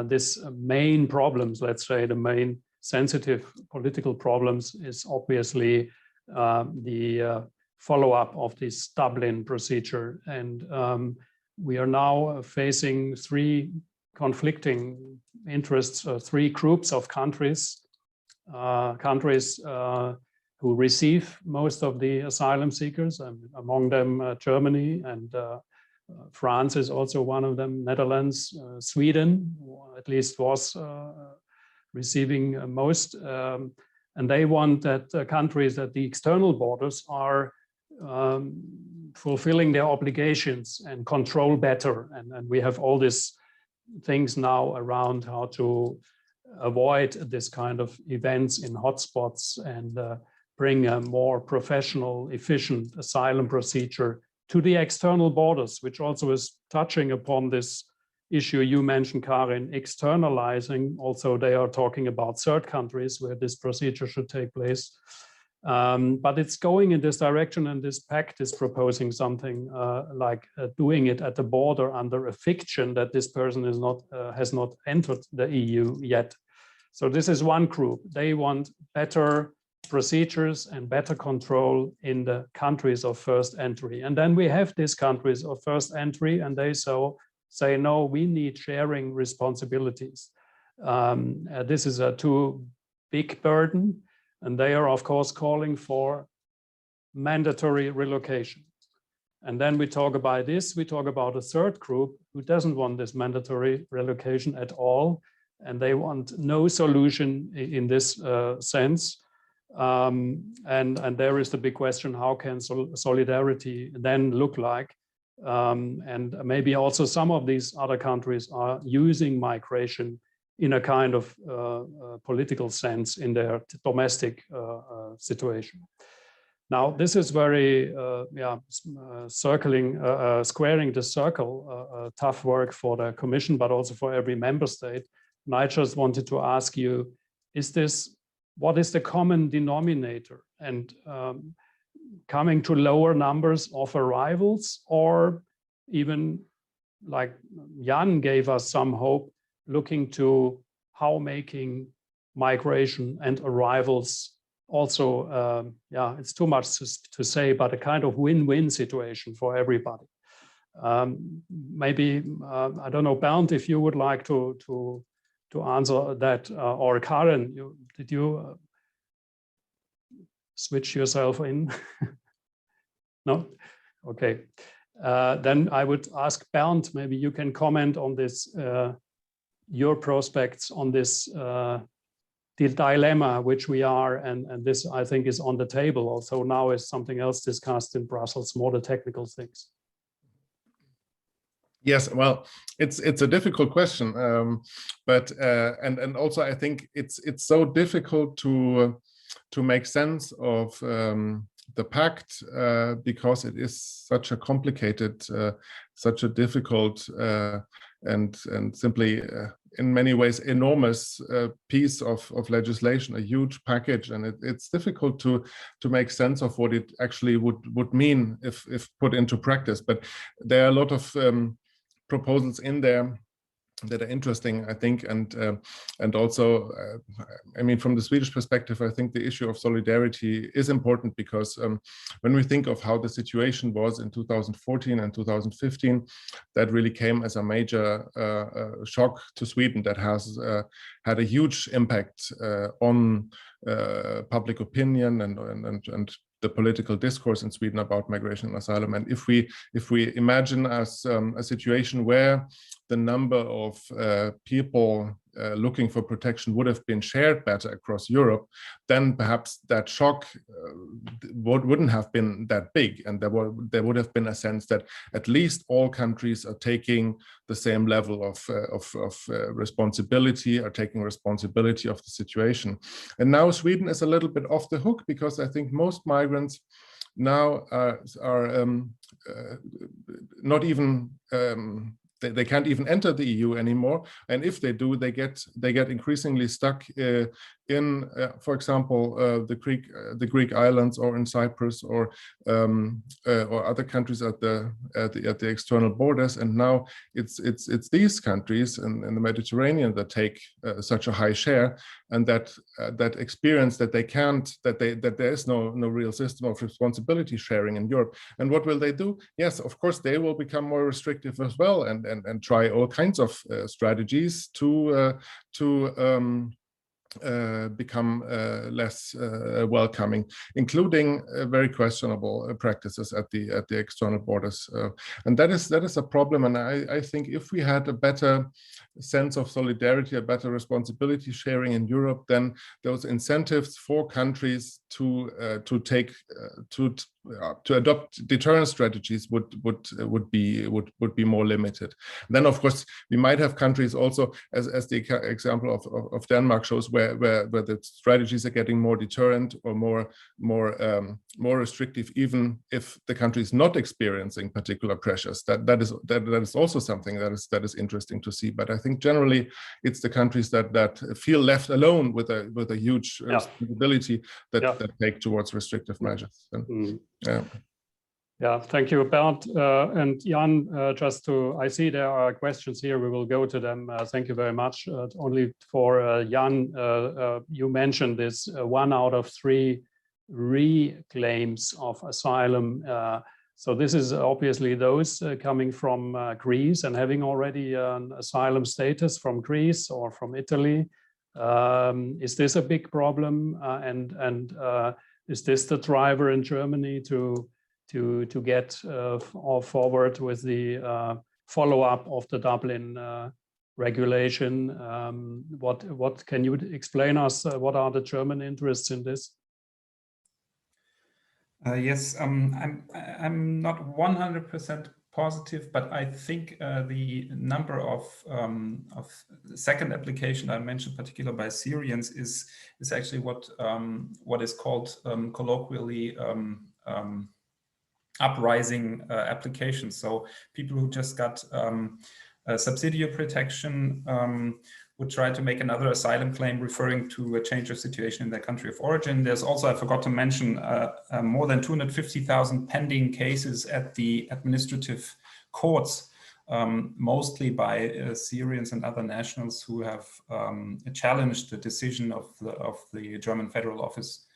This main problems, let's say the main sensitive political problems, is obviously the follow-up of this Dublin procedure. And we are now facing three conflicting interests, three groups of countries who receive most of the asylum seekers, among them Germany, and France is also one of them, Netherlands, Sweden, at least was receiving most. And they want that countries at the external borders are fulfilling their obligations and control better. And we have all these things now around how to avoid this kind of events in hotspots and bring a more professional, efficient asylum procedure to the external borders, which also is touching upon this issue you mentioned, Karin, externalizing. Also, they are talking about third countries where this procedure should take place. But it's going in this direction, and this pact is proposing something like doing it at the border under a fiction that this person is not has not entered the EU yet. So this is one group. They want better procedures and better control in the countries of first entry. And then we have these countries of first entry, and they say, no, we need sharing responsibilities. This is a too big burden. And they are, of course, calling for mandatory relocation. And then we talk about this, we talk about a third group who doesn't want this mandatory relocation at all. And they want no solution in this sense. And there is the big question, how can solidarity then look like? And maybe also some of these other countries are using migration in a kind of political sense in their domestic situation. Now, this is very, squaring the circle, tough work for the Commission, but also for every member state. And I just wanted to ask you, what is the common denominator? And coming to lower numbers of arrivals, or even like Jan gave us some hope, looking to how making migration and arrivals also, it's too much to say, but a kind of win-win situation for everybody. Maybe, I don't know, Bernd, if you would like to answer that, or Karin, did you switch yourself in? No? Okay. Then I would ask Bernd, maybe you can comment on this, your prospects on this the dilemma which we are, and this I think is on the table also now is something else discussed in Brussels, more the technical things. Yes, well, it's a difficult question, but and also I think it's so difficult to make sense of the pact because it is such a complicated, such a difficult simply in many ways enormous piece of legislation, a huge package, and it's difficult to make sense of what it actually would mean if put into practice. But there are a lot of proposals in there that are interesting, I think, and also, I mean, from the Swedish perspective, I think the issue of solidarity is important, because when we think of how the situation was in 2014 and 2015, that really came as a major shock to Sweden that has had a huge impact on public opinion and the political discourse in Sweden about migration and asylum. And if we imagine as a situation where the number of people looking for protection would have been shared better across Europe, then perhaps that shock wouldn't have been that big, and there would have been a sense that at least all countries are taking the same level of responsibility, are taking responsibility of the situation. And now Sweden is a little bit off the hook, because I think most migrants now are not even they can't even enter the EU anymore, and if they do, they get increasingly stuck in, for example, the Greek islands, or in Cyprus, or other countries at the external borders. And now it's these countries in the Mediterranean that take such a high share, and that experience that there is no real system of responsibility sharing in Europe. And what will they do? Yes, of course, they will become more restrictive as well, and try all kinds of strategies to become less welcoming, including very questionable practices at the external borders, and that is a problem. And I think if we had a better sense of solidarity, a better responsibility sharing in Europe, then those incentives for countries to adopt deterrence strategies would be more limited. Then, of course, we might have countries also, as the example of Denmark shows, where the strategies are getting more deterrent or more restrictive, even if the country is not experiencing particular pressures. That is also something that is interesting to see. But I think generally it's the countries that feel left alone with a huge responsibility that take towards restrictive measures. And, Yeah, thank you, Bernd. And Jan, I see there are questions here. We will go to them. Thank you very much. Only for Jan, you mentioned this 1 out of 3 reclaims of asylum. So this is obviously those coming from Greece and having already an asylum status from Greece or from Italy. Is this a big problem? And is this the driver in Germany to get forward with the follow-up of the Dublin regulation? What can you explain us? What are the German interests in this? Yes, I'm not 100% positive, but I think the number of the second application I mentioned, particularly by Syrians, is actually what is called colloquially uprising applications. So people who just got subsidiary protection would try to make another asylum claim referring to a change of situation in their country of origin. There's also, I forgot to mention, more than 250,000 pending cases at the administrative courts, mostly by Syrians and other nationals who have challenged the decision of the German Federal Office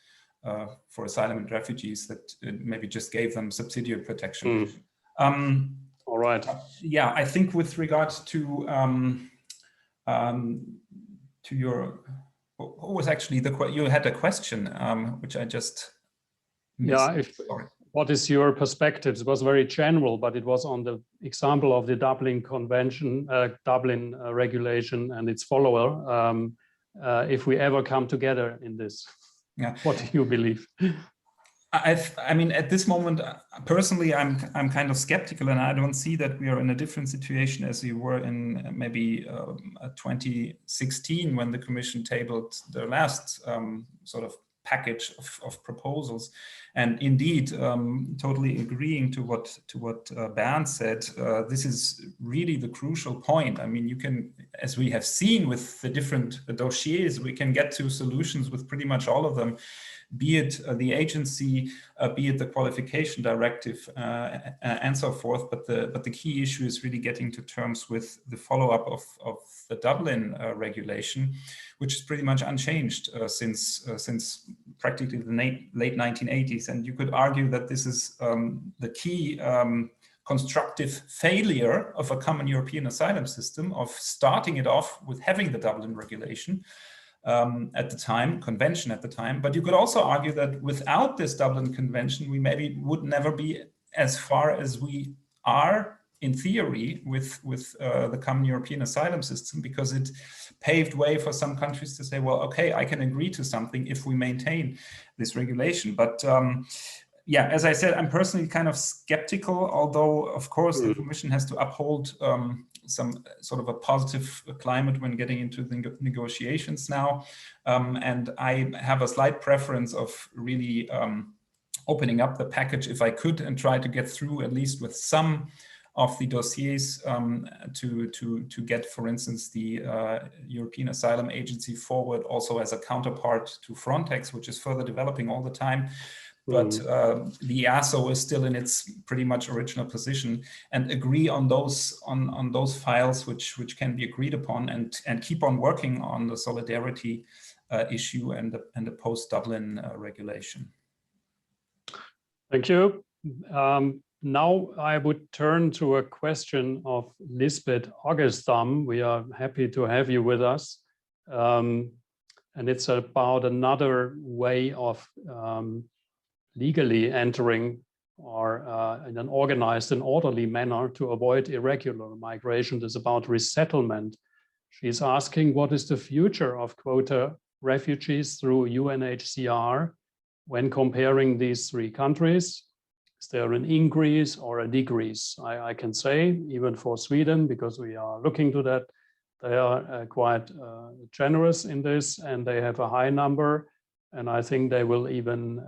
for Asylum and Refugees that maybe just gave them subsidiary protection. All right. Yeah, I think with regard to your, what was actually you had a question which I just missed. Yeah, what is your perspective? It was very general, but it was on the example of the Dublin Convention, Dublin regulation and its follower. If we ever come together in this. Yeah. What do you believe? I mean, at this moment, personally, I'm kind of skeptical, and I don't see that we are in a different situation as we were in maybe 2016 when the Commission tabled the last sort of package of proposals. And indeed, totally agreeing to what Bernd said, this is really the crucial point. I mean, you can, as we have seen with the different dossiers, we can get to solutions with pretty much all of them, be it the agency, be it the qualification directive, and so forth. But the key issue is really getting to terms with the follow-up of the Dublin regulation, which is pretty much unchanged since practically the late 1980s. And you could argue that this is the key constructive failure of a common European asylum system, of starting it off with having the Dublin regulation at the time, convention at the time. But you could also argue that without this Dublin convention, we maybe would never be as far as we are in theory with the common European asylum system, because it paved way for some countries to say, well, okay, I can agree to something if we maintain this regulation. But yeah, as I said, I'm personally kind of skeptical, although of course the Commission has to uphold some sort of a positive climate when getting into the negotiations now. And I have a slight preference of really opening up the package if I could, and try to get through at least with some of the dossiers to get, for instance, the European Asylum Agency forward also as a counterpart to Frontex, which is further developing all the time. But the EASO is still in its pretty much original position, and agree on those files which can be agreed upon, and keep on working on the solidarity issue and the post-Dublin regulation. Thank you. Now I would turn to a question of Lisbeth Augustam. We are happy to have you with us. And it's about another way of legally entering, or in an organized and orderly manner, to avoid irregular migration. It's about resettlement. She's asking, what is the future of quota refugees through UNHCR when comparing these three countries? Is there an increase or a decrease? I can say, even for Sweden, because we are looking to that, they are quite generous in this, and they have a high number. And I think they will even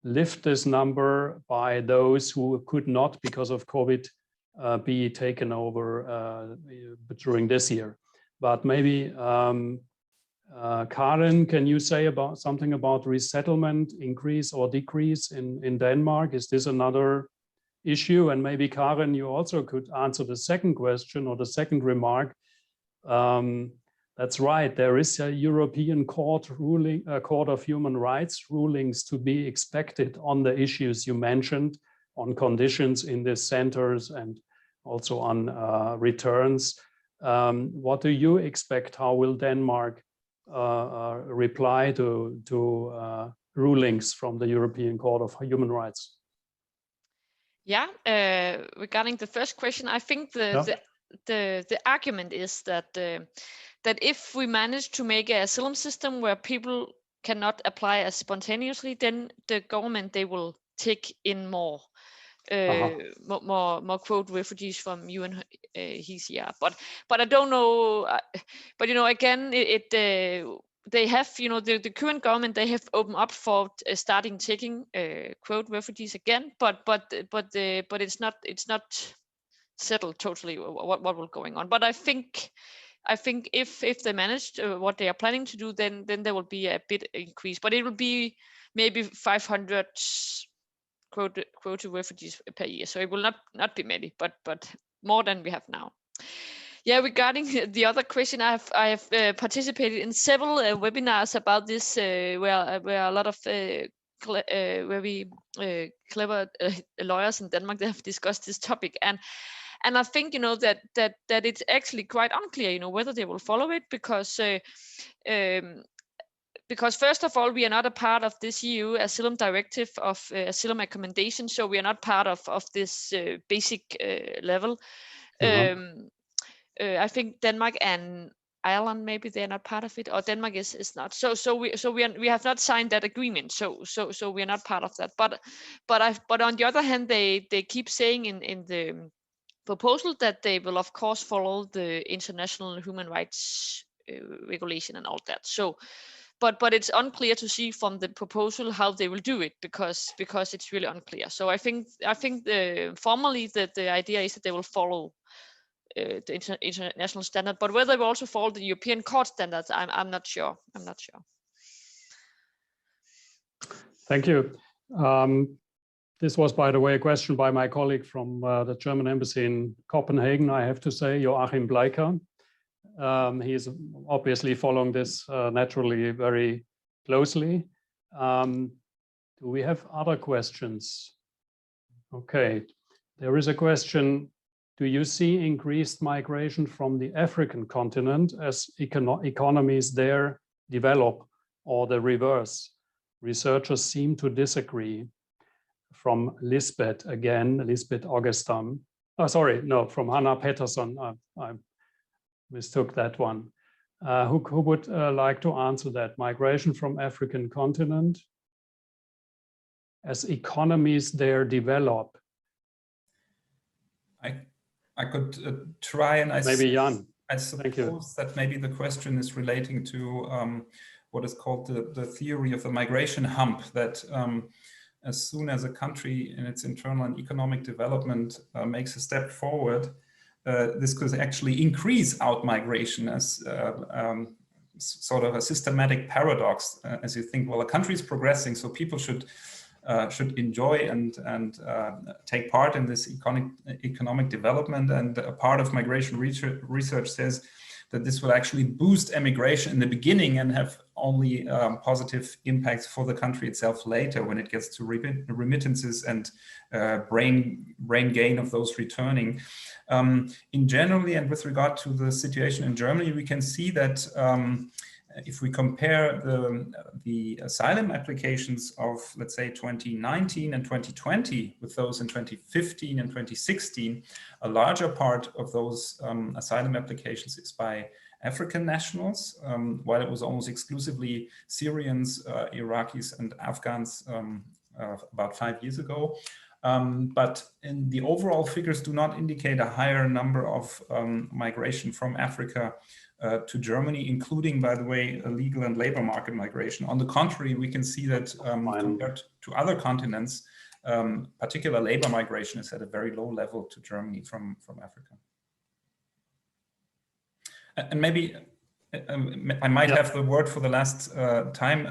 lift this number by those who could not, because of COVID, be taken over during this year. But maybe Karen, can you say something about resettlement increase or decrease in Denmark? Is this another issue? And maybe Karen, you also could answer the second question or the second remark. That's right. There is a European Court ruling, a Court of Human Rights rulings to be expected on the issues you mentioned, on conditions in these centers and also on returns. What do you expect? How will Denmark reply to rulings from the European Court of Human Rights? Yeah, regarding the first question, I think the argument is that that if we manage to make an asylum system where people cannot apply as spontaneously, then the government, they will take in more quote refugees from UNHCR. But I don't know. But again, they have, the current government, they have opened up for starting taking quote refugees again. But it's not settled totally what will going on. But I think if they managed what they are planning to do, then there will be a bit increase, but it will be maybe 500 quota refugees per year. So it will not be many, but more than we have now. Yeah, regarding the other question, I have participated in several webinars about this, where a lot of very clever lawyers in Denmark, they have discussed this topic, and I think that it's actually quite unclear whether they will follow it, because first of all, we are not a part of this EU asylum directive of asylum accommodation, so we are not part of this basic level. I think Denmark and Ireland, maybe they're not part of it, or Denmark is not. So we have not signed that agreement. So we are not part of that. But on the other hand, they keep saying in the proposal that they will of course follow the international human rights regulation and all that. So but it's unclear to see from the proposal how they will do it, because it's really unclear. So I think formally the idea is that they will follow the international standard, but whether they will also follow the European Court standards, I'm not sure. Thank you. This was, by the way, a question by my colleague from the German embassy in Copenhagen, I have to say, Joachim Bleiker. He's obviously following this naturally very closely. Do we have other questions? Okay, there is a question. Do you see increased migration from the African continent as economies there develop, or the reverse? Researchers seem to disagree. From Lisbeth again, Lisbeth Augustin. Oh, sorry, no, from Hannah Pettersson. I mistook that one. Who would like to answer that? Migration from African continent as economies there develop. I could try, and maybe Jan. I suppose that maybe the question is relating to what is called the theory of the migration hump, that as soon as a country in its internal and economic development makes a step forward, this could actually increase out migration as sort of a systematic paradox. As you think, well, a country is progressing, so people should enjoy and take part in this economic development. And a part of migration research says that this will actually boost emigration in the beginning and have only positive impacts for the country itself later when it gets to remittances and brain gain of those returning. In generally, and with regard to the situation in Germany, we can see that if we compare the asylum applications of, let's say, 2019 and 2020 with those in 2015 and 2016, a larger part of those asylum applications is by African nationals, while it was almost exclusively Syrians, Iraqis, and Afghans about 5 years ago. But in the overall figures do not indicate a higher number of migration from Africa to Germany, including, by the way, illegal and labor market migration. On the contrary, we can see that compared to other continents, particular labor migration is at a very low level to Germany from Africa. And maybe I might have the word for the last time,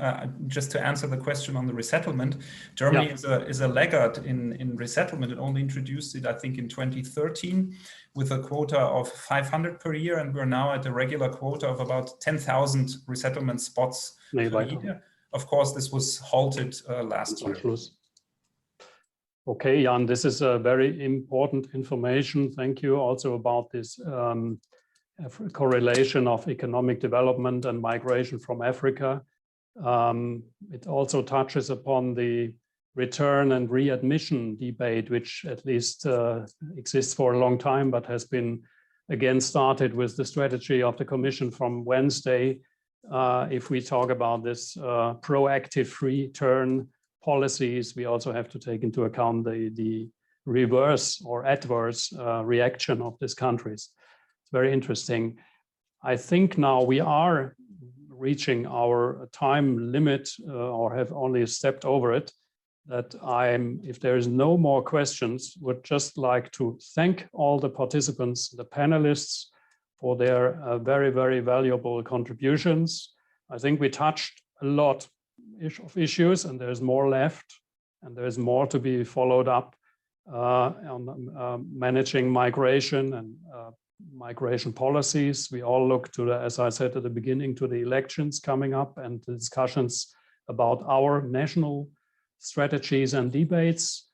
just to answer the question on the resettlement. Germany is a laggard in resettlement. It only introduced it, I think, in 2013 with a quota of 500 per year, and we're now at a regular quota of about 10,000 resettlement spots per year. Of course, this was halted last year. Okay, Jan, this is a very important information. Thank you also about this correlation of economic development and migration from Africa. It also touches upon the return and readmission debate, which at least exists for a long time, but has been again started with the strategy of the Commission from Wednesday. If we talk about this proactive return policies, we also have to take into account the reverse or adverse reaction of these countries. It's very interesting. I think now we are reaching our time limit or have only stepped over it, that if there is no more questions, would just like to thank all the participants, the panelists, for their very, very valuable contributions. I think we touched a lot of issues, and there's more left, and there's more to be followed up on managing migration and migration policies. We all look to the, as I said at the beginning, to the elections coming up and the discussions about our national strategies and debates.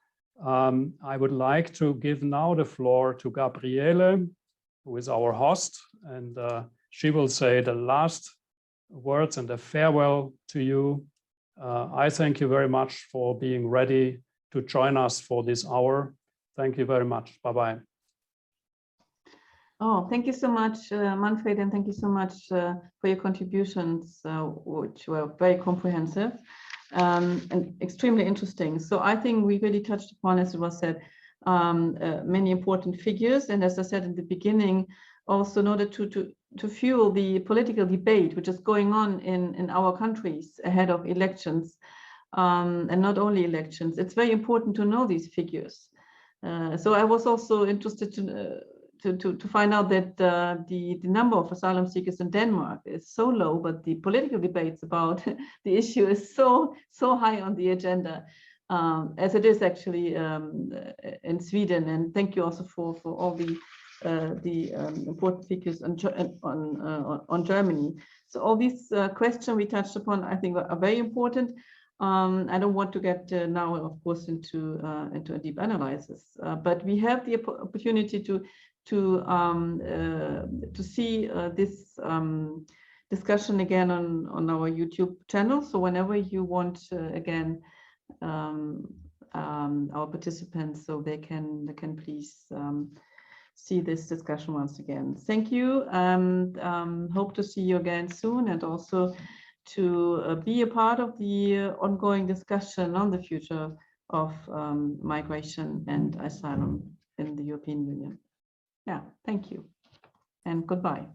I would like to give now the floor to Gabriele, who is our host, and she will say the last words and a farewell to you. I thank you very much for being ready to join us for this hour. Thank you very much. Bye-bye. Oh, thank you so much, Manfred, and thank you so much for your contributions, which were very comprehensive and extremely interesting. So I think we really touched upon, as it was said, many important figures. And as I said in the beginning, also in order to fuel the political debate which is going on in our countries ahead of elections, and not only elections. It's very important to know these figures. So I was also interested to find out that the number of asylum seekers in Denmark is so low, but the political debates about the issue is so high on the agenda, as it is actually in Sweden. And thank you also for all the important figures on Germany. So all these questions we touched upon, I think, are very important. I don't want to get now, of course, into a deep analysis, but we have the opportunity to see this discussion again on our YouTube channel. So whenever you want, again, our participants, so they can please see this discussion once again. Thank you, and hope to see you again soon, and also to be a part of the ongoing discussion on the future of migration and asylum in the European Union. Yeah, thank you and goodbye.